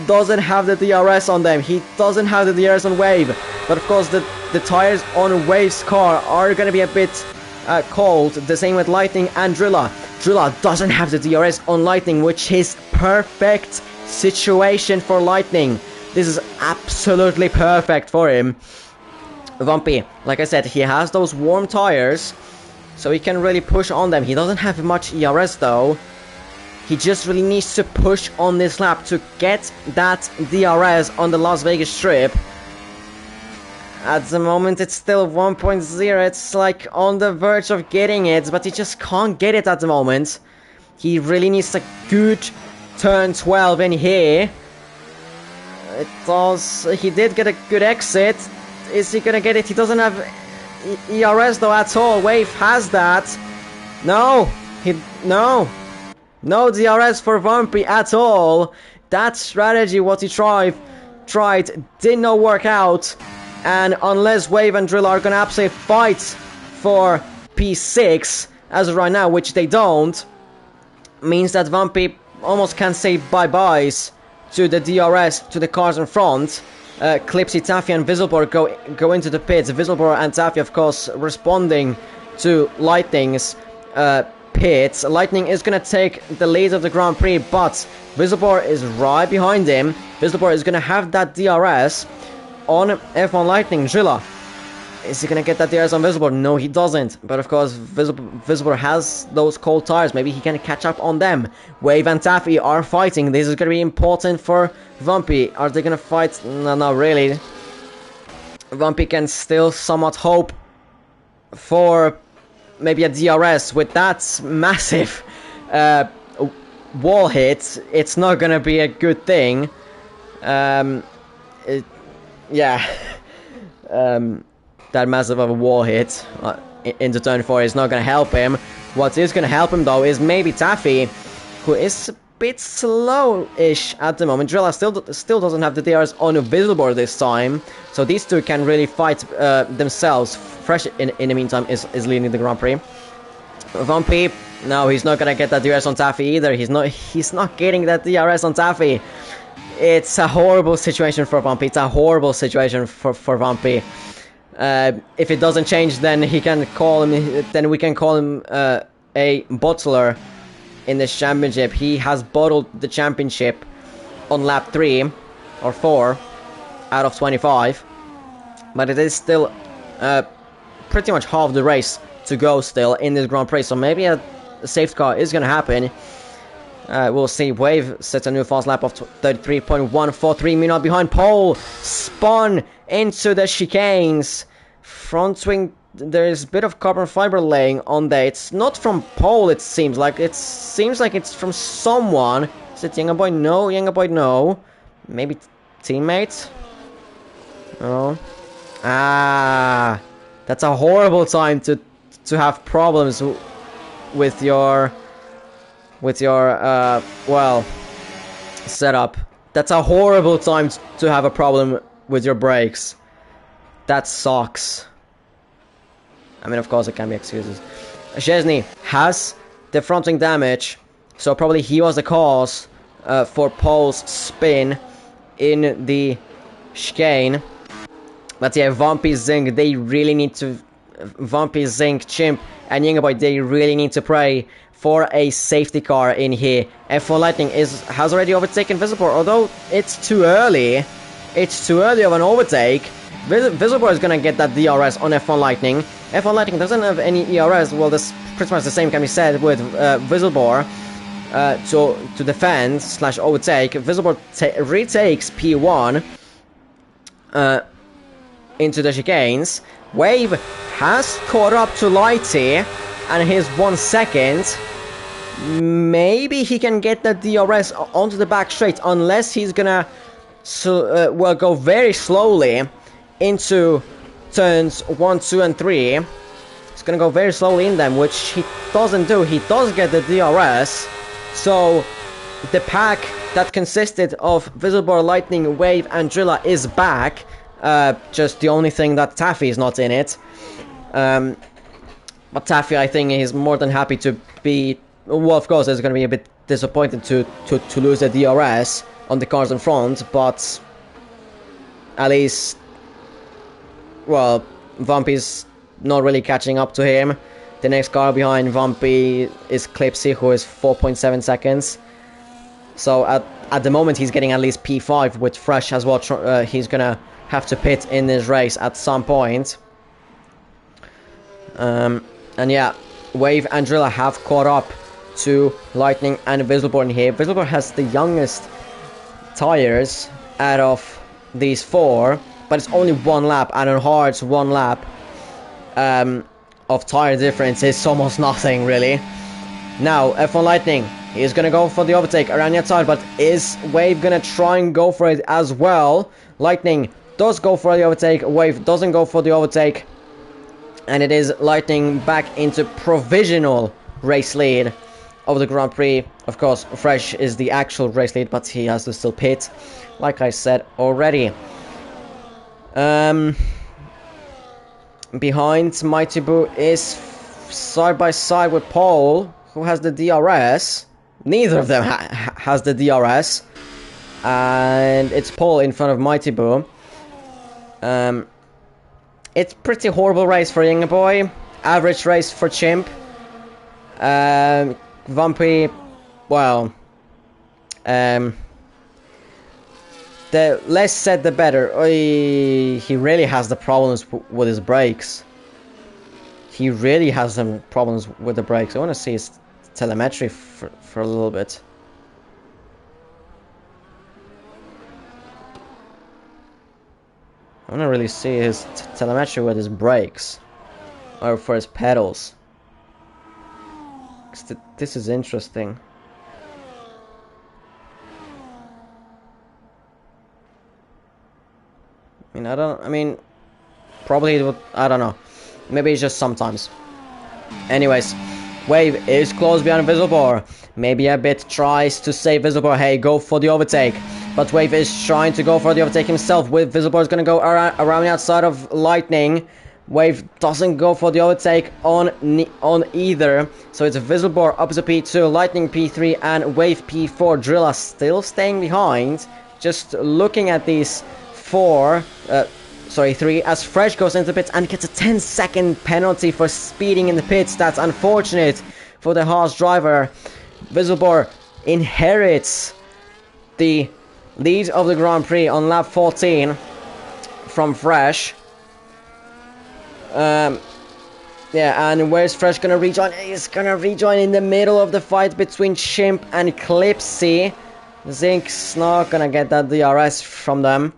doesn't have the DRS on them. He doesn't have the DRS on Wave. But of course, the tires on Wave's car are gonna be a bit cold. The same with Lightning and Drilla. Drilla doesn't have the DRS on Lightning, which is perfect situation for Lightning. This is absolutely perfect for him. Vumpy, like I said, he has those warm tires, so he can really push on them. He doesn't have much ERS though. He just really needs to push on this lap to get that DRS on the Las Vegas Strip. At the moment it's still 1.0, it's like on the verge of getting it, but he just can't get it at the moment. He really needs a good turn 12 in here. He did get a good exit. Is he gonna get it? He doesn't have ERS though at all. Wave has that. No DRS for Vumpy at all. That strategy what he tried did not work out. And unless Wave and Drill are gonna absolutely fight for P6 as of right now, which they don't, means that Vumpy almost can say bye-byes to the DRS, to the cars in front. Clipsy, Taffy and Whistleblower go into the pits. Whistleblower and Taffy, of course, responding to Lightning's pits. Lightning is going to take the lead of the Grand Prix, but Whistleblower is right behind him. Whistleblower is going to have that DRS on F1 Lightning. Drilla, is he going to get that DRS on Whistleblower? No, he doesn't. But of course, Whistleblower has those cold tires. Maybe he can catch up on them. Wave and Taffy are fighting. This is going to be important for Vumpy. Are they going to fight? No, not really. Vumpy can still somewhat hope for maybe a DRS with that massive wall hit, it's not gonna be a good thing. Yeah, that massive of a wall hit into turn 4 is not gonna help him. What is gonna help him though is maybe Taffy, who is a bit slow-ish at the moment. Drilla still doesn't have the DRS on a visible this time, so these two can really fight themselves. Fresh in the meantime is leading the Grand Prix. Vampy, no, he's not gonna get that DRS on Taffy either. He's not getting that DRS on Taffy. It's a horrible situation for Vampy. It's a horrible situation for Vampy. If it doesn't change, then he can call him. Then we can call him a bottler in this championship. He has bottled the championship on lap 3 or 4 out of 25, but it is still pretty much half the race to go still in this Grand Prix. So maybe a safety car is gonna happen. We'll see. Wave sets a new fast lap of 33.143. Meanwhile, behind pole, spun into the chicanes. Front swing, there is a bit of carbon fiber laying on there. It's not from pole, it seems like. It seems like it's from someone. Is it Younger Boy? No. Younger Boy, no. Maybe teammate? No. Ah, that's a horrible time to have problems with your well, setup. That's a horrible time to have a problem with your brakes. That sucks. I mean, of course, it can be excuses. Szczesny has the front wing damage, so probably he was the cause for Pole's spin in the chicane. But yeah, Vampy, Zing, they really need to... Vampy, Zing, Chimp, and Yingaboy, they really need to pray for a safety car in here. F1 Lightning has already overtaken Visible, although it's too early. It's too early of an overtake. Visible is gonna get that DRS on F1 Lightning. F1 Lightning doesn't have any ERS. Well, this pretty much the same can be said with Visible. To defend / overtake, Visible retakes P1 into the chicanes. Wave has caught up to Lighty and his 1 second. Maybe he can get the DRS onto the back straight, unless he's gonna go very slowly into turns 1, 2, and 3. He's gonna go very slowly in them, which he doesn't do. He does get the DRS, so the pack that consisted of Visible, Lightning, Wave, and Drilla is back. Just the only thing that Taffy is not in it. But Taffy, I think, is more than happy to be... Well, of course, it's going to be a bit disappointed to lose the DRS on the cars in front, but at least, well, Vampy's not really catching up to him. The next car behind Vampy is Clipsy, who is 4.7 seconds. So at the moment, he's getting at least P5 with Fresh as well. He's going to have to pit in this race at some point. And yeah, Wave and Drilla have caught up to Lightning and Visible in here. Visible has the youngest tires out of these 4, but it's only 1 lap, and on hards 1 lap of tire difference is almost nothing really. Now F1 Lightning, he's gonna go for the overtake around the outside, but is Wave gonna try and go for it as well? Lightning does go for the overtake, Wave doesn't go for the overtake, and it is Lightning back into provisional race lead of the Grand Prix. Of course, Fresh is the actual race lead, but he has to still pit, like I said already. Behind, Mighty Boo is side by side with Paul, who has the DRS. Neither of them has the DRS, and it's Paul in front of Mighty Boo. It's pretty horrible race for Younger Boy. Average race for Chimp. Vampy, well, the less said the better. He really has the problems with his brakes. He really has some problems with the brakes. I want to see his telemetry for a little bit. I want to really see his telemetry with his brakes, or for his pedals. This is interesting. I mean, probably it would, I don't know. Maybe it's just sometimes. Anyways, Wave is close behind Visible. Maybe a bit tries to say Visible, hey, go for the overtake. But Wave is trying to go for the overtake himself. With Visible is going to go around the outside of Lightning. Wave doesn't go for the overtake on either. So it's Visible up to P2, Lightning P3, and Wave P4. Drilla still staying behind. Just looking at these three, as Fresh goes into the pits and gets a 10-second penalty for speeding in the pits. That's unfortunate for the Haas driver. Visible inherits the lead of the Grand Prix on lap 14 from Fresh. Yeah, and where's Fresh gonna rejoin? He's gonna rejoin in the middle of the fight between Chimp and Clipsy. Zink's not gonna get that DRS from them.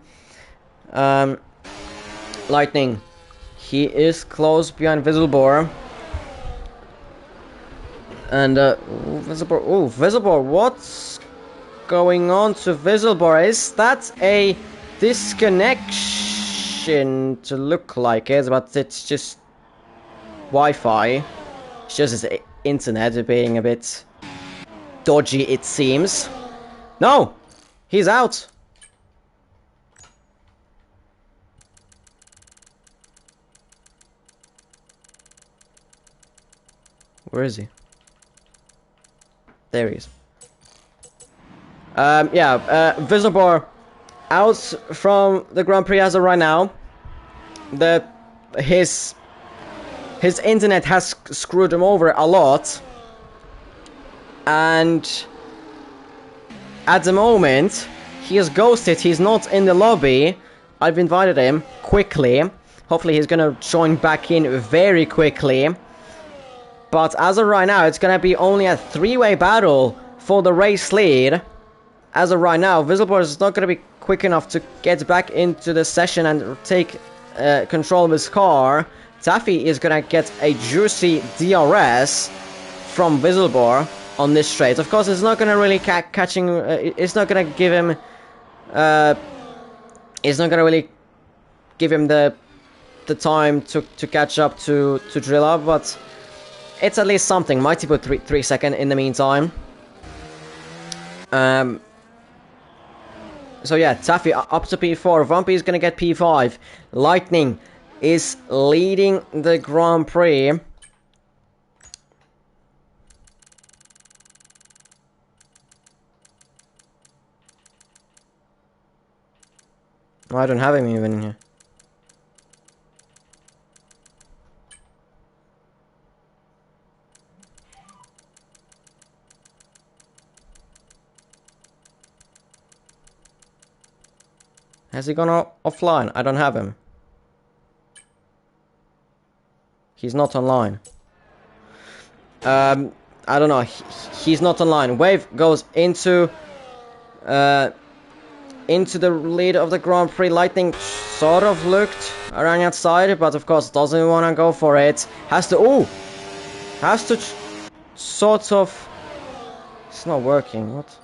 Lightning, he is close behind Visible. And Visible, what's going on to Visible? Is that a disconnection to look like it? But it's just Wi-Fi. It's just his internet being a bit dodgy, it seems. No, he's out. Where is he? There he is. Visible out from the Grand Prix as of right now. His internet has screwed him over a lot, and at the moment he is ghosted. He's not in the lobby. I've invited him quickly. Hopefully he's gonna join back in very quickly. But as of right now, it's gonna be only a three-way battle for the race lead. As of right now, Visible is not gonna be quick enough to get back into the session and take control of his car. Taffy is gonna get a juicy DRS from Visible on this straight. Of course, it's not gonna really it's not gonna give him. It's not gonna really give him the time to catch up to Drilla, but it's at least something. Mighty put 3 seconds in the meantime. So yeah, Taffy up to P4. Vumpy is gonna get P5. Lightning is leading the Grand Prix. Oh, I don't have him even in here. Has he gone offline? I don't have him. He's not online. I don't know. He's not online. Wave goes into the lead of the Grand Prix. Lightning sort of looked around the outside, but of course doesn't want to go for it. Has to sort of. It's not working. What?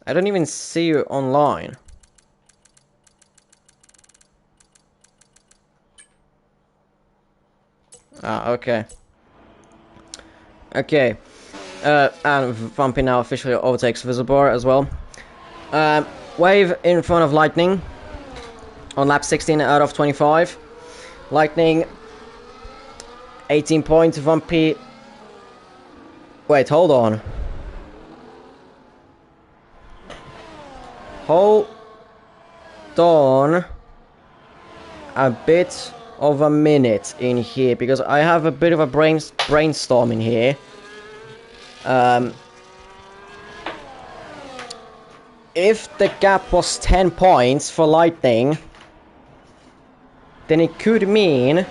I don't even see you online. Ah, okay. Okay. And Vumpy now officially overtakes Visible as well. Wave in front of Lightning on lap 16 out of 25. Lightning 18 points. Vumpy. Wait, hold on. Hold on a bit of a minute in here, because I have a bit of a brainstorm in here. If the gap was 10 points for Lightning, then it could mean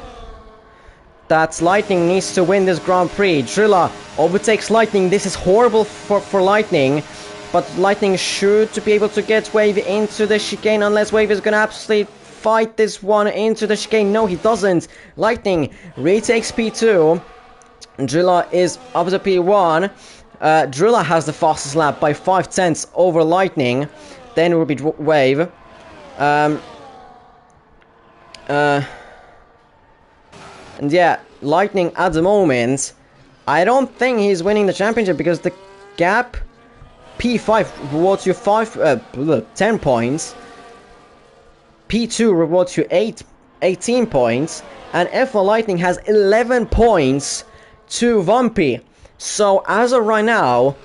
that Lightning needs to win this Grand Prix. Drilla overtakes Lightning. This is horrible for Lightning. But Lightning should be able to get Wave into the chicane, unless Wave is gonna absolutely fight this one into the chicane. No, he doesn't. Lightning retakes P2. Drilla is up to P1. Drilla has the fastest lap by 5/10 over Lightning. Then it will be Wave. And yeah, Lightning at the moment, I don't think he's winning the championship because the gap, P5 rewards you 10 points, P2 rewards you 18 points, and F1 Lightning has 11 points to Vumpy. So as of right now,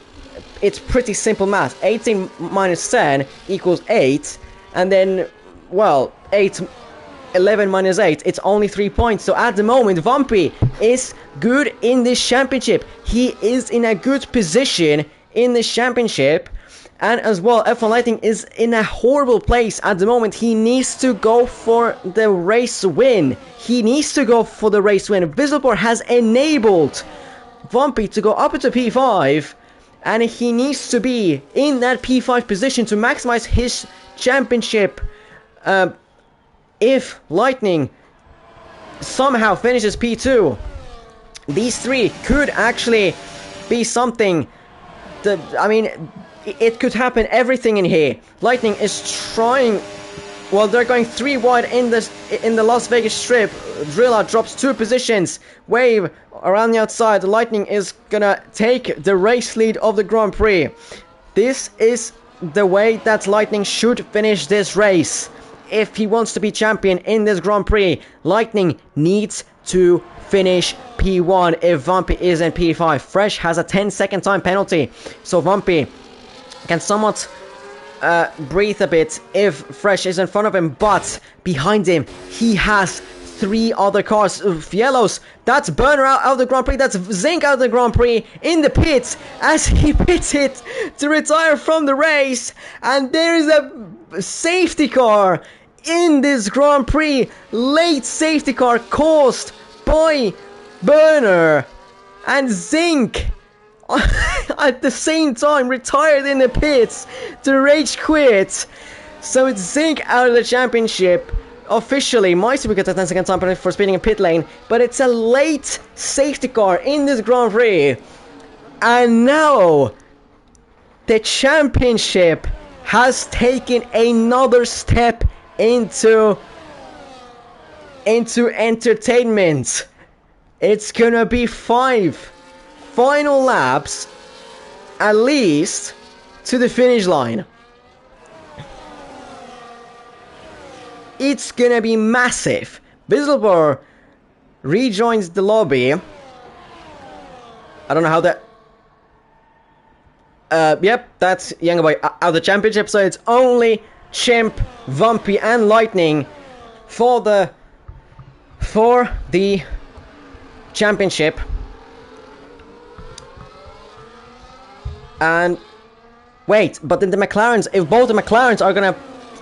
it's pretty simple math. 18 minus 10 equals 8, and then, well, 11 minus 8, it's only 3 points. So at the moment, Vumpy is good in this championship. He is in a good position in this championship. And as well, F1 Lightning is in a horrible place at the moment. He needs to go for the race win. He needs to go for the race win. Whistleport has enabled Vumpy to go up into P5, and he needs to be in that P5 position to maximize his championship. If Lightning somehow finishes P2, these three could actually be something that, I mean, it could happen, everything in here. Lightning is trying, well, they're going 3 wide in the Las Vegas Strip. Drilla drops 2 positions. Wave around the outside. Lightning is gonna take the race lead of the Grand Prix. This is the way that Lightning should finish this race. If he wants to be champion in this Grand Prix, Lightning needs to finish P1 if Vumpy is in P5. Fresh has a 10-second time penalty, so Vumpy can somewhat breathe a bit if Fresh is in front of him, but behind him he has 3 other cars of yellows. That's Burner out of the Grand Prix, that's Zinc out of the Grand Prix in the pits as he pitted to retire from the race, and there is a safety car in this Grand Prix. Late safety car caused by Burner, and Zinc at the same time retired in the pits to rage quit. So it's Zinc out of the championship officially. Meister gets a 10-second time penalty for speeding in pit lane, but it's a late safety car in this Grand Prix, and now the championship has taken another step into entertainment. It's gonna be 5 final laps at least to the finish line. It's gonna be massive. Whistleport rejoins the lobby. I don't know how that. Yep, that's Younger Boy out of the championship. So it's only Chimp, Vumpy, and Lightning for the championship. And wait, but then the McLarens, if both the McLarens are gonna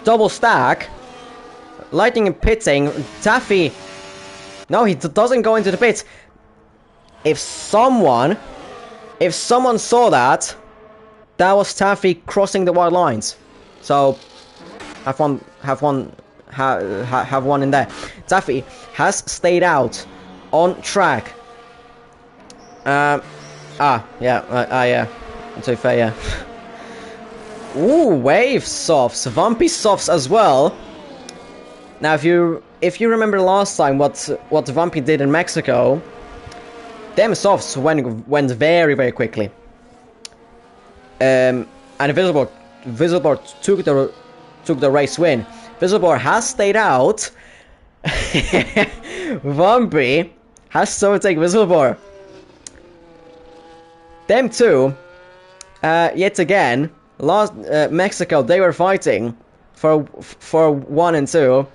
double stack, Lightning and pitting, Taffy, no, he doesn't go into the pits. If someone saw that was Taffy crossing the white lines. So have one in there. Taffy has stayed out on track. Yeah. To be fair, yeah. Ooh, Wave softs, Vumpy softs as well. Now, if you remember last time what Vumpy did in Mexico, them softs went very, very quickly. And Whistleport took the race win. Whistleport has stayed out. Vumpy has to overtake Whistleport. Them two, yet again, last Mexico, they were fighting for 1 and 2,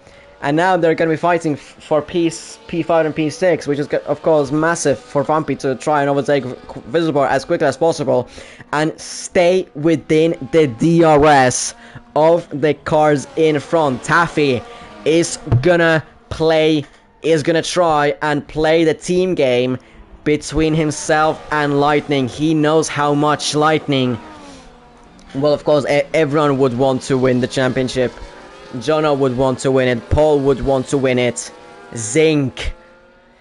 and now they're going to be fighting for P5 and P6, which is of course massive for Vumpy to try and overtake Whistleport as quickly as possible and stay within the DRS of the cars in front. Taffy is gonna play is gonna try and play the team game between himself and Lightning. He knows how much Lightning... Well, of course, everyone would want to win the championship. Jono would want to win it. Paul would want to win it. Zinc.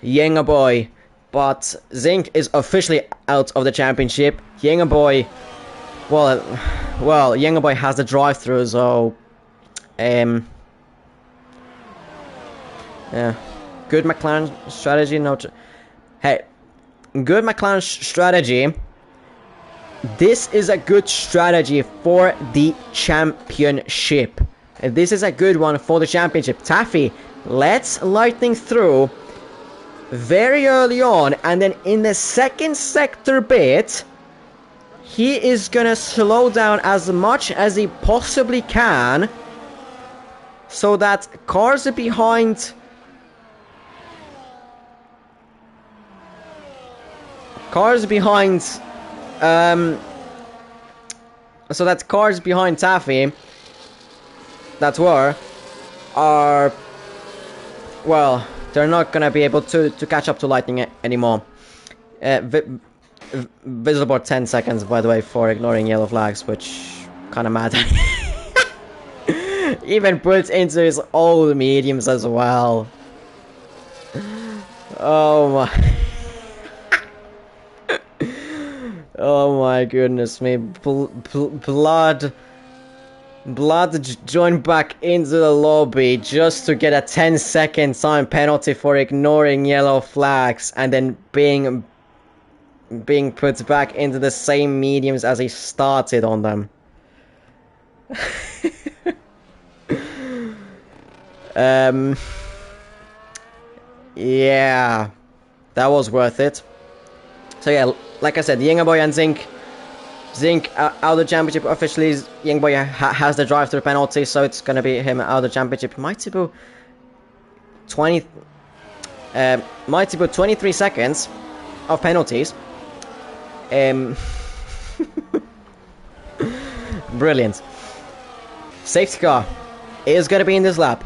Yenga Boy. But Zinc is officially out of the championship. Yenga Boy... Well, Yenga Boy has the drive-through, so... Yeah. Good McLaren strategy. Hey. Good McLaren strategy. This is a good strategy for the championship. This is a good one for the championship. Taffy lets Lightning through very early on, and then in the second sector bit, he is gonna slow down as much as he possibly can, so that cars behind... so that cars behind Taffy are, well, they're not gonna be able to catch up to Lightning anymore. Visible 10 seconds, by the way, for ignoring yellow flags, which kind of mad. Even puts into his old mediums as well. Oh my. Oh my goodness me. Blood joined back into the lobby just to get a 10-second time penalty for ignoring yellow flags, and then being put back into the same mediums as he started on them. Yeah, that was worth it. So yeah, like I said, Yenga Boy and Zinc out of the championship officially. Yenga Boy has the drive-through penalty, so it's gonna be him out of the championship. Mighty Boo 23 seconds of penalties. Brilliant. Safety car is gonna be in this lap.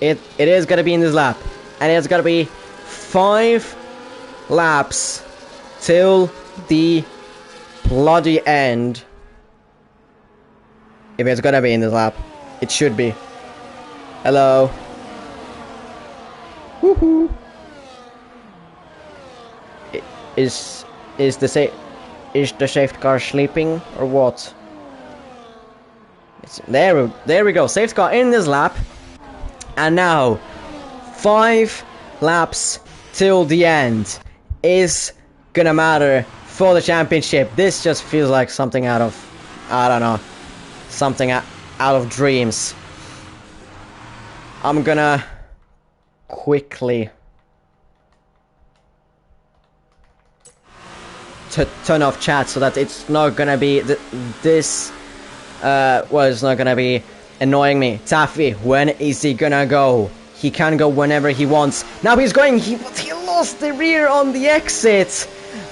It is gonna be in this lap, and it's gonna be 5 laps till the bloody end. If it's gonna be in this lap, it should be. Hello. Woohoo. Is the safety car sleeping or what? There we go. Safety car in this lap, and now 5 laps till the end is gonna matter for the championship. This just feels like something out of, I don't know, something out of dreams. I'm gonna quickly turn off chat so that it's not gonna be it's not gonna be annoying me. Taffy, when is he gonna go? He can go whenever he wants. Now he's going. He lost the rear on the exit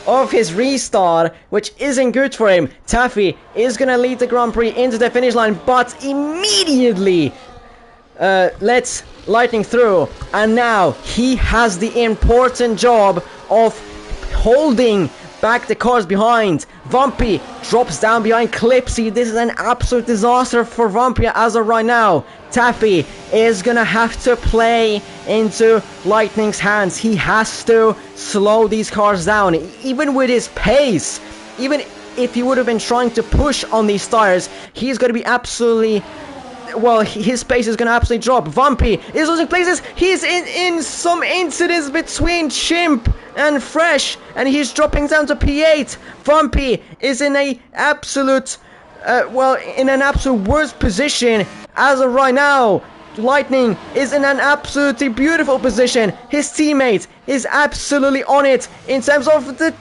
of his restart, which isn't good for him. Taffy is gonna lead the Grand Prix into the finish line, but immediately lets Lightning through, and now he has the important job of holding back the cars behind. Vumpy drops down behind Clipsy. This is an absolute disaster for Vumpy as of right now. Taffy is gonna have to play into Lightning's hands. He has to slow these cars down, even with his pace. Even if he would have been trying to push on these tires, he's gonna be absolutely... Well, his pace is gonna absolutely drop. Vumpy is losing places. He's in some incidents between Chimp and Fresh, and he's dropping down to P8. Vumpy is in a absolute, in an absolute worst position as of right now. Lightning is in an absolutely beautiful position. His teammate is absolutely on it in terms of the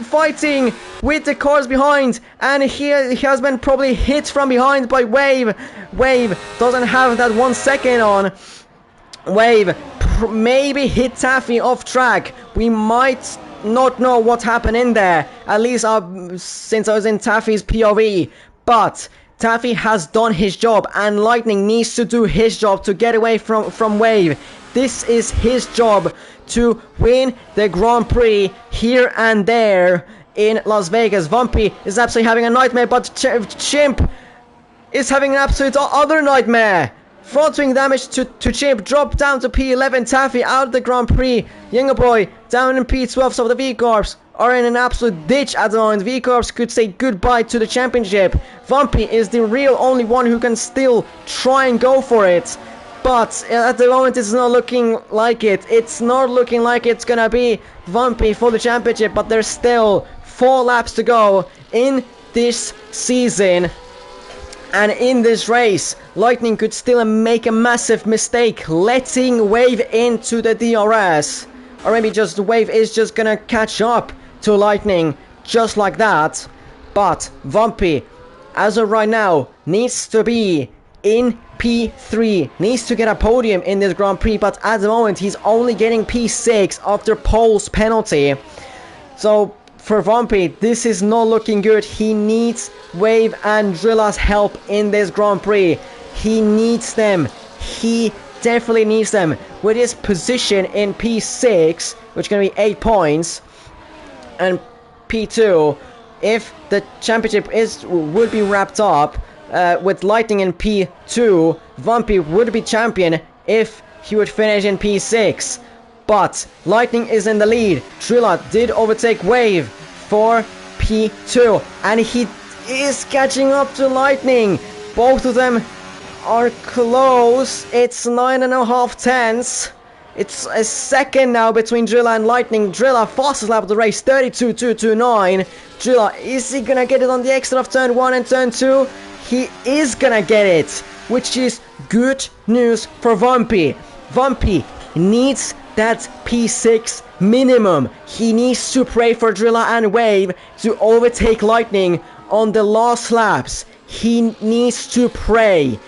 fighting with the cars behind, and he has been probably hit from behind by Wave. Wave doesn't have that 1 second on. Wave maybe hit Taffy off track. We might not know what happened in there, at least since I was in Taffy's POV, but Taffy has done his job, and Lightning needs to do his job to get away from Wave. This is his job to win the Grand Prix here and there in Las Vegas. Vumpy is absolutely having a nightmare, but Chimp is having an absolute other nightmare. Front wing damage to Chimp, drop down to P11. Taffy out of the Grand Prix. Younger Boy down in P12, so the V-Corps are in an absolute ditch at the moment. V-Corps could say goodbye to the championship. Vumpy is the real only one who can still try and go for it. But at the moment it's not looking like it. It's not looking like it's gonna be Vumpy for the championship, but there's still 4 laps to go in this season. And in this race, Lightning could still make a massive mistake, letting Wave into the DRS. Or maybe just Wave is just gonna catch up to Lightning, just like that. But Vumpy, as of right now, needs to be in P3, needs to get a podium in this Grand Prix, but at the moment he's only getting P6 after Pole's penalty. So for Vumpy, this is not looking good. He needs Wave and Drilla's help in this Grand Prix. He needs them. He definitely needs them. With his position in P6, which is going to be 8 points, and P2, if the championship would be wrapped up with Lightning in P2, Vumpy would be champion if he would finish in P6. But Lightning is in the lead. Drilla did overtake Wave for P2, and he is catching up to Lightning. Both of them are close. It's 9.5 tenths. It's a second now between Drilla and Lightning. Drilla fastest lap of the race, 32.229. Drilla, is he gonna get it on the exit of turn 1 and turn 2? He is gonna get it, which is good news for Vumpy. Vumpy needs that P6 minimum. He needs to pray for Drilla and Wave to overtake Lightning on the last laps. He needs to pray.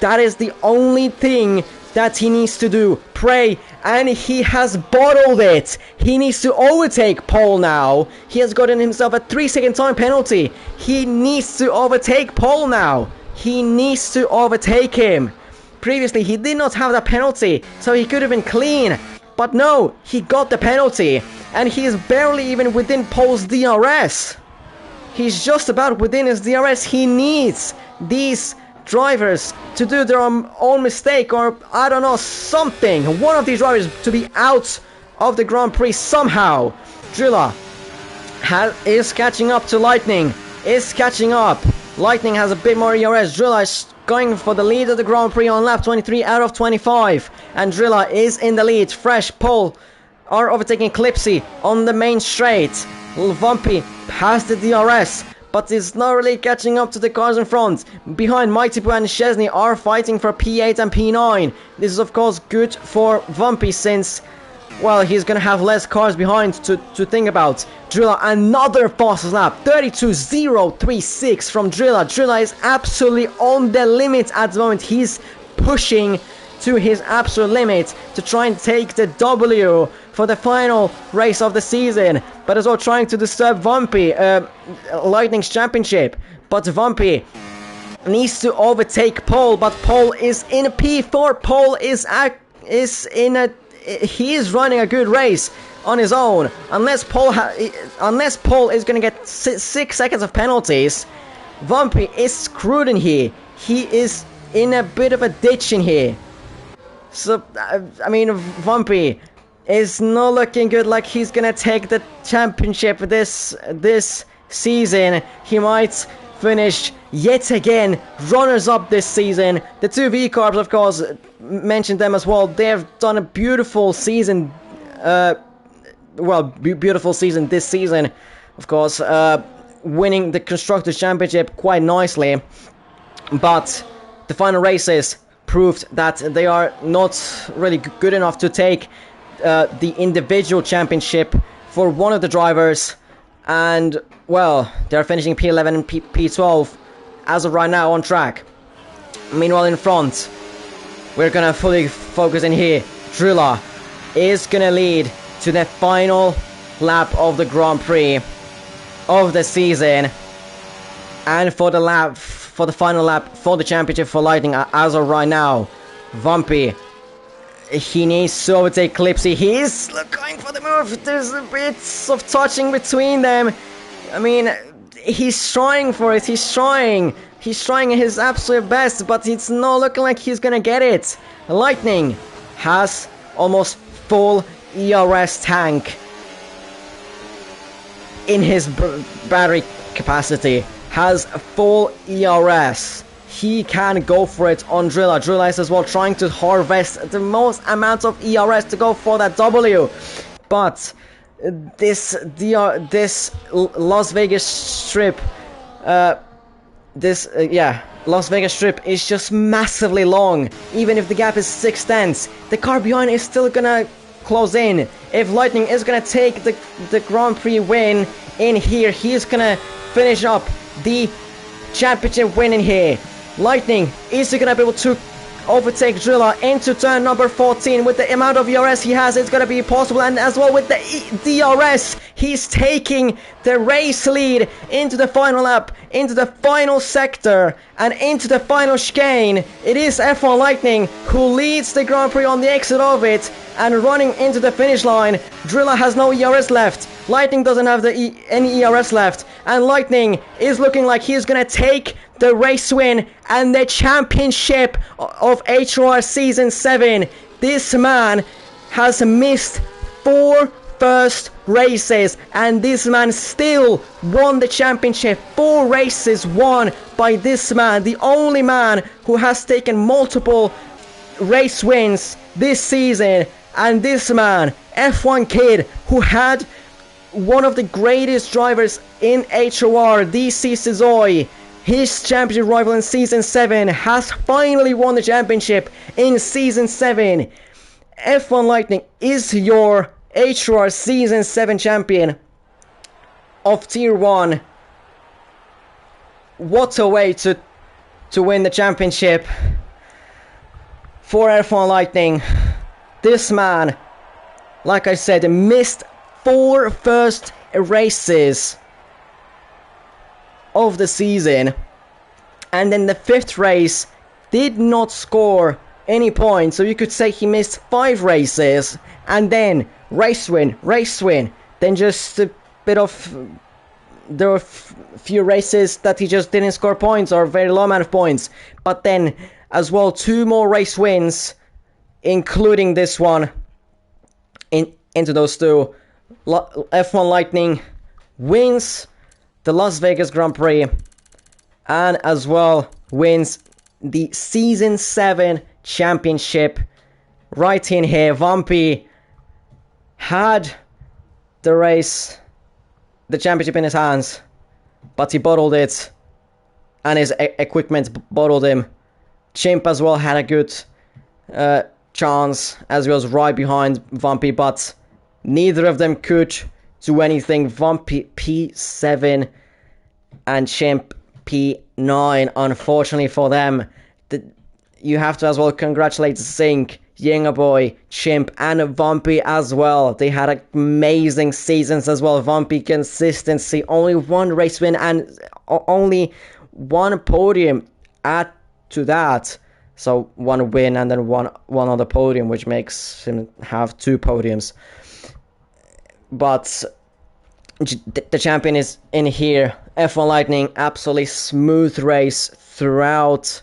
That is the only thing that he needs to do. Pray. And he has bottled it. He needs to overtake Pole now. He has gotten himself a 3-second time penalty. He needs to overtake Pole now. He needs to overtake him. Previously, he did not have that penalty, so he could have been clean. But no, he got the penalty. And he is barely even within Pole's DRS. He's just about within his DRS. He needs these drivers to do their own mistake, or I don't know, something. One of these drivers to be out of the Grand Prix somehow. Drilla is catching up to Lightning. Is catching up. Lightning has a bit more ERS. Drilla is going for the lead of the Grand Prix on lap 23 out of 25. And Drilla is in the lead. Fresh Pole are overtaking Clipsy on the main straight. Vumpy has the DRS, but is not really catching up to the cars in front. Behind, Mighty Pooh and Chesney are fighting for P8 and P9. This is of course good for Vumpy, since, well, he's gonna have less cars behind to think about. Drilla, another fastest lap, 32.036 from Drilla. Drilla is absolutely on the limit at the moment. He's pushing to his absolute limit to try and take the W for the final race of the season, but as well trying to disturb Vumpy, Lightning's championship. But Vumpy needs to overtake Pole, but Pole is in P4. Pole is he is running a good race on his own. Unless Pole is gonna get 6 seconds of penalties, Vumpy is screwed in here. He is in a bit of a ditch in here. So I mean, Vumpy is not looking good, like he's gonna take the championship this season. He might finish yet again runners-up this season. The two V-Corps, of course, mentioned them as well. They have done a beautiful season, beautiful season this season, of course, winning the Constructors' Championship quite nicely. But the final races proved that they are not really good enough to take the individual championship for one of the drivers. And, well, they're finishing P11 and P12 as of right now on track. Meanwhile, in front, we're gonna fully focus in here. Drilla is gonna lead to the final lap of the Grand Prix of the season. And for the lap for the final lap for the championship for Lightning as of right now. Vumpy, he needs to overtake Clipsy. He is going for the move. There's a bit of touching between them. I mean, he's trying for it. He's trying his absolute best, but it's not looking like he's gonna get it. Lightning has almost full ERS tank in his battery capacity. Has full ERS. He can go for it on Drilla. Drilla is as well trying to harvest the most amount of ERS to go for that W. But this Las Vegas strip, Las Vegas strip is just massively long. Even if the gap is 6 tenths, the car behind is still gonna close in. If Lightning is gonna take the Grand Prix win in here, he is gonna finish up the championship win in here. Lightning is gonna be able to overtake Drilla into turn number 14. With the amount of ERS he has, it's gonna be possible, and as well with the DRS, he's taking the race lead into the final lap, into the final sector, and into the final chicane. It is F1 Lightning who leads the Grand Prix on the exit of it and running into the finish line. Drilla has no ERS left. Lightning doesn't have any ERS left, and Lightning is looking like he's gonna take the race win and the championship of HOR Season 7. This man has missed 4 first races, and this man still won the championship. 4 races won by this man, the only man who has taken multiple race wins this season. And this man, F1 Kid, who had one of the greatest drivers in HOR, DC Suzuki, his championship rival in Season 7, has finally won the championship in Season 7. F1 Lightning is your HOR Season 7 champion of Tier 1. What a way to win the championship for F1 Lightning. This man, like I said, missed 4 first races of the season, and then the 5th race did not score any points, so you could say he missed 5 races, and then race win, then just a bit of, there were few races that he just didn't score points, or very low amount of points, but then as well 2 more race wins, including this one, into those 2. F1 Lightning wins the Las Vegas Grand Prix, and as well wins the Season 7 championship right in here. Vumpy had the championship in his hands, but he bottled it, and his equipment bottled him. Chimp as well had a good chance, as he was right behind Vumpy, but neither of them could do anything. Vumpy P7 and Chimp P9, unfortunately for them. You have to as well congratulate Zink, Yingaboy, Chimp, and Vumpy as well. They had amazing seasons as well. Vumpy consistency, only 1 race win and only 1 podium add to that. So 1 win and then one other podium, which makes him have 2 podiums. But the champion is in here. F1 Lightning, absolutely smooth race throughout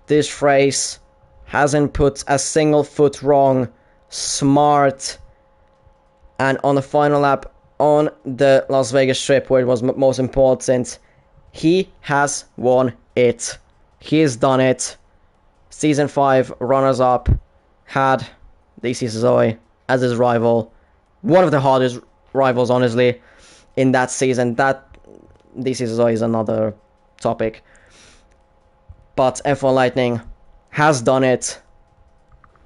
this race. Hasn't put a single foot wrong. Smart. And on the final lap on the Las Vegas Strip, where it was most important, he has won it. He has done it. Season 5 runners-up had DC Suzuki as his rival. One of the hardest rivals, honestly, in that season. That DC Suzuki is another topic. But F1 Lightning has done it.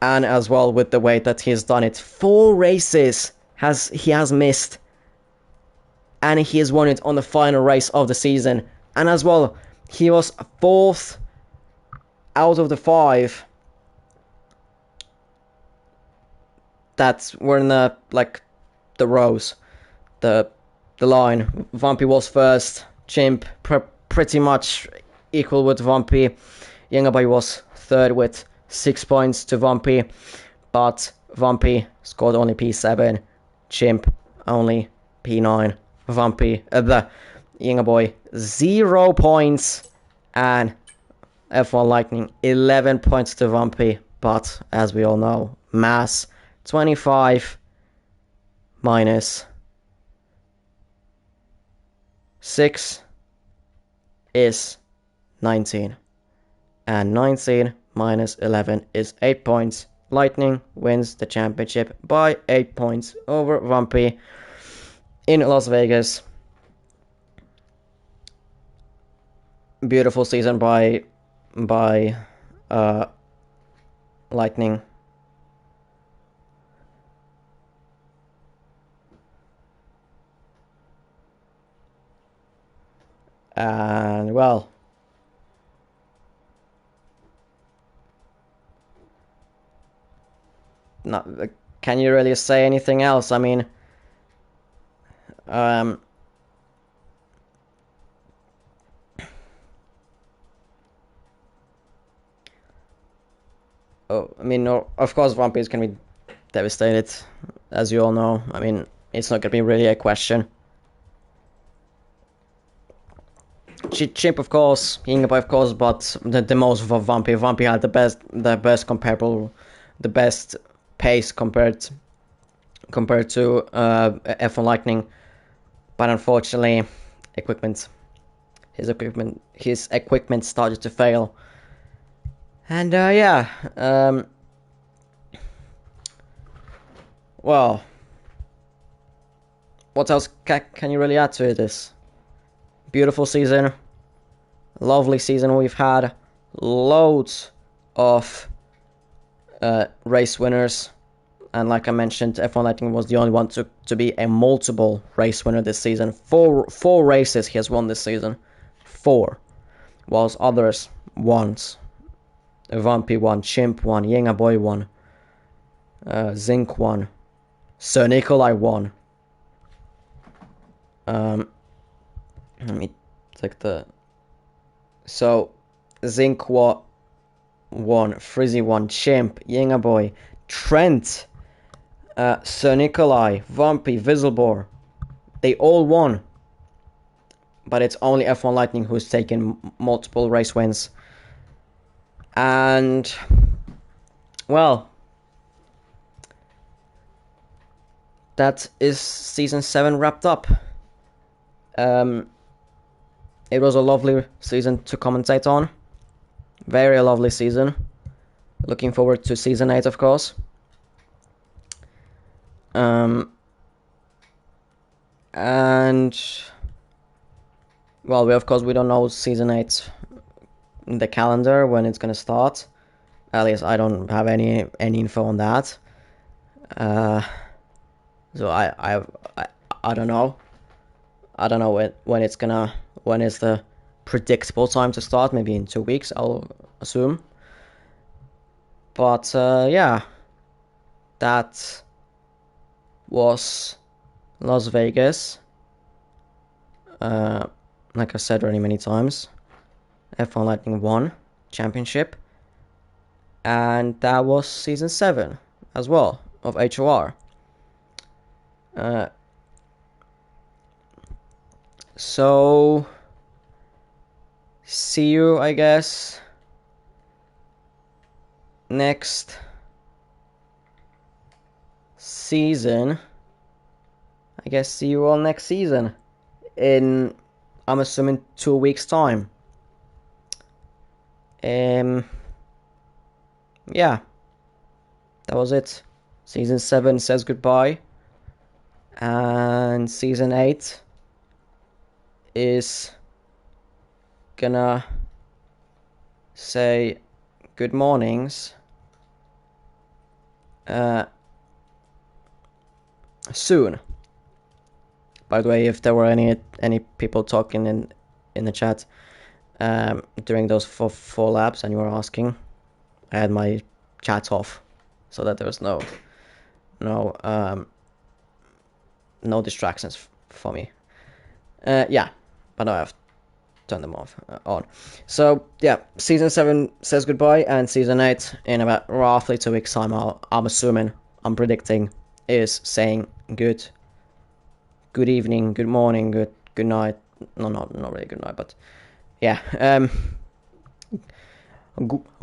And as well with the way that he's done it. 4 races he has missed. And he has won it on the final race of the season. And as well, he was 4th out of the 5 that were in the rows, the line. Vumpy was 1st. Chimp pretty much equal with Vampy. Yngabay was third with 6 points to Vampy, but Vampy scored only P7, Chimp only P9, Vampy, Yngabay 0 points, and F1 Lightning 11 points to Vampy, but as we all know, mass 25 minus 6 is 19, and 19 minus 11 is 8 points. Lightning wins the championship by 8 points over Vampy in Las Vegas. Beautiful season by Lightning. And well, not, can you really say anything else? I mean, oh, I mean, no, of course, Vampy is gonna be devastated, as you all know. I mean, it's not gonna be really a question. Chimp, of course, Yngabay, of course, but the most for Vampy. Vampy had the best comparable, the best pace compared to F1 Lightning, but unfortunately, his equipment started to fail, and yeah, well, what else can you really add to this? Beautiful season, lovely season we've had, loads of race winners, and like I mentioned, F1 Lightning was the only one to be a multiple race winner this season. Four races he has won this season, 4, whilst others once. Vampy won, Chimp won, Yngabay won, Zinc won, Sir Nikolai won. Let me take the... So, Zinc won, Frizzy won, Chimp, Yngabay, Trent, Sir Nikolai, Vampy, Vizelbor. They all won. But it's only F1 Lightning who's taken multiple race wins. And, well, that is Season 7 wrapped up. It was a lovely season to commentate on. Very lovely season. Looking forward to Season 8, of course. And, well, we don't know Season 8, the calendar, when it's gonna start. At least I don't have any info on that. So I don't know. I don't know when is the predictable time to start. Maybe in 2 weeks, I'll assume. But yeah, that was Las Vegas. Like I said already many times, F1 Lightning won championship, and that was Season 7 as well of HOR. So, see you, I guess, next season. I guess see you all next season in, I'm assuming, 2 weeks' time. Yeah, that was it. Season 7 says goodbye, and Season 8 is gonna say good mornings soon. By the way, if there were any people talking in the chat during those four laps and you were asking, I had my chat off so that there was no distractions for me. Yeah, but no, turn them off on. So yeah, season 7 says goodbye, and season 8 in about roughly 2 weeks time. I'm assuming, I'm predicting, is saying good evening, good morning, good night. No, not really good night, but yeah.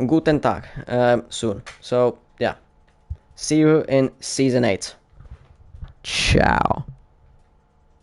Guten Tag soon. So yeah, see you in season 8. Ciao.